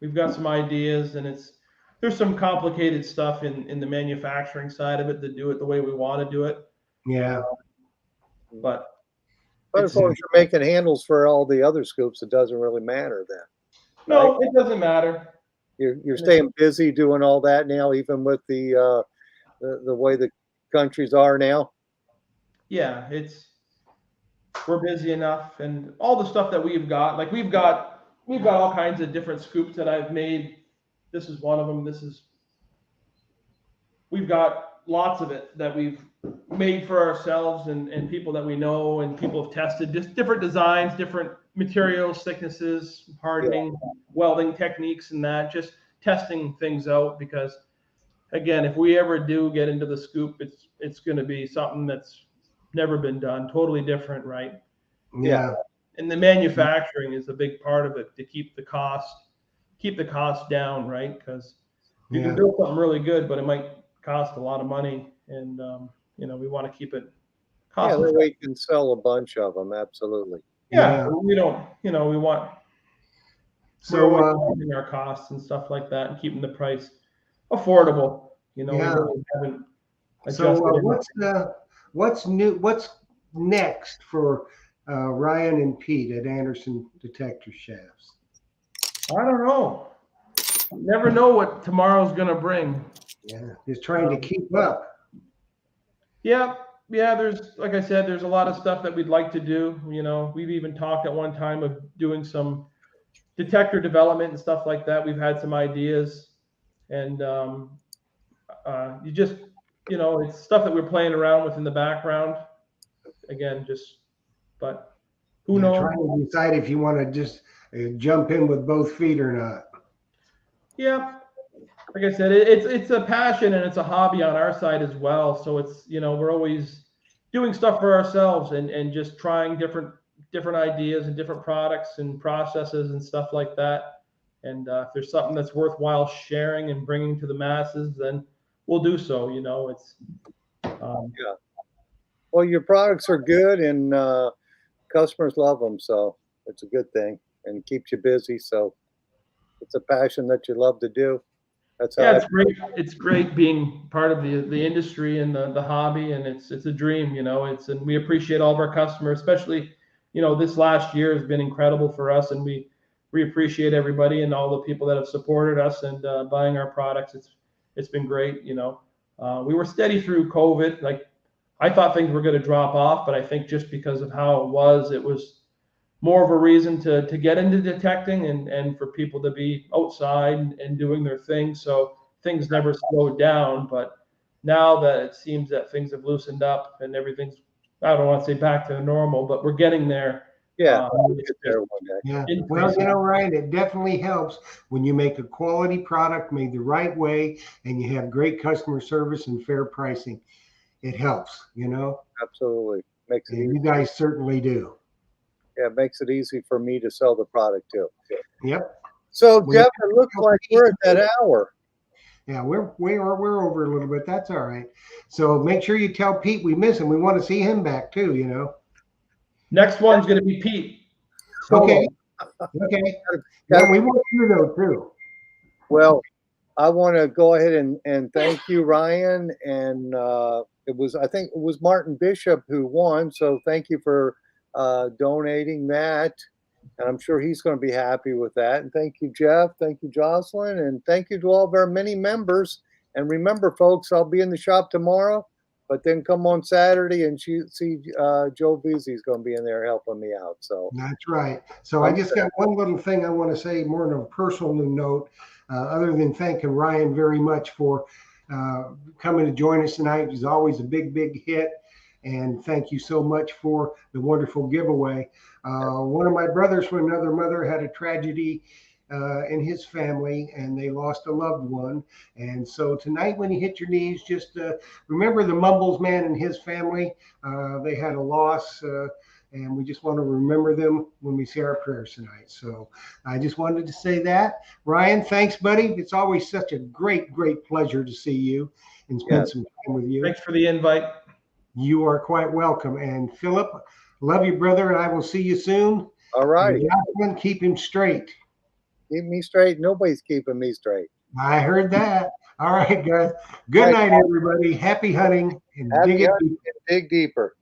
We've got some ideas, and there's some complicated stuff in the manufacturing side of it to do it the way we want to do it. Yeah. But But as long as you're making handles for all the other scoops, it doesn't really matter then. no, it doesn't matter. You're staying busy doing all that now, even with the way the countries are now. Yeah, we're busy enough, and all the stuff that we've got, like we've got all kinds of different scoops that I've made. This is one of them. We've got lots of it that we've made for ourselves and people that we know and people have tested just different designs, different materials, thicknesses, hardening, welding techniques, and that just testing things out. Because again, if we ever do get into the scoop, it's going to be something that's never been done, totally different, right? Yeah. And the manufacturing is a big part of it to keep the cost down, right? Because you can build something really good, but it might cost a lot of money, and we want to keep it cost. Yeah, that way you can sell a bunch of them. Absolutely. Yeah, Yeah. we don't, we want, we're So, always watching our costs and stuff like that and keeping the price affordable. We yeah. really haven't So, adjusted anything. what's new? What's next for Ryan and Pete at Anderson Detector Shafts? I don't know. You never know what tomorrow's gonna bring. Yeah, just trying to Um, keep up. Yeah, yeah. There's, like I said, there's a lot of stuff that we'd like to do. We've even talked at one time of doing some detector development and stuff like that. We've had some ideas, and you just, it's stuff that we're playing around with in the background. Again, but who Yeah, knows? trying to decide if you want to just jump in with both feet or not. Yeah, like I said, it's a passion and it's a hobby on our side as well. So it's, we're always doing stuff for ourselves and just trying different ideas and different products and processes and stuff like that. And if there's something that's worthwhile sharing and bringing to the masses, then we'll do so. It's Yeah. Well, your products are good and customers love them, so it's a good thing and keeps you busy. So it's a passion that you love to do. That's how yeah, I. it's great. It's great being part of the industry and the hobby, and it's a dream. And we appreciate all of our customers, especially this last year has been incredible for us, and we appreciate everybody and all the people that have supported us and buying our products. It's been great. We were steady through COVID. Like I thought things were going to drop off, but I think just because of how it was more of a reason to get into detecting and for people to be outside and doing their thing. So things never slowed down. But now that it seems that things have loosened up and everything's, I don't want to say back to normal, but we're getting there. Yeah, we'll It's get just there one day. Yeah. Well, increasing. Ryan, it definitely helps when you make a quality product made the right way and you have great customer service and fair pricing. It helps, Absolutely. Makes it and easy. you guys certainly do. Yeah, it makes it easy for me to sell the product too. Yep. So Well, Jeff, it looks like we're at that hour. Yeah, we're over a little bit. That's all right. So make sure you tell Pete we miss him. We want to see him back too. Next one's going to be Pete. Solo. Okay. Okay. Yeah, we want you though too. Well, I want to go ahead and thank you, Ryan. And I think it was Martin Bishop who won. So thank you for donating that. And I'm sure he's going to be happy with that. And thank you, Jeff. Thank you, Jocelyn. And thank you to all of our many members. And remember, folks, I'll be in the shop tomorrow, but then come on Saturday and see Joe Vizzi's going to be in there helping me out. So That's right. So I just got one little thing I want to say more on a personal note, other than thanking Ryan very much for coming to join us tonight. He's always a big hit. And thank you so much for the wonderful giveaway. One of my brothers from another mother had a tragedy in his family, and they lost a loved one. And so tonight, when you hit your knees, just remember the Mumbles man and his family. They had a loss, and we just want to remember them when we say our prayers tonight. So I just wanted to say that. Ryan, thanks, buddy. It's always such a great pleasure to see you and spend some time with you. Thanks for the invite. You are quite welcome. And Philip, love you, brother. And I will see you soon. all right. Jocelyn, keep him straight. Keep me straight. Nobody's keeping me straight. I heard that. All right, guys. Good night, everybody. Happy hunting and Happy dig it hunting deep. and dig deeper.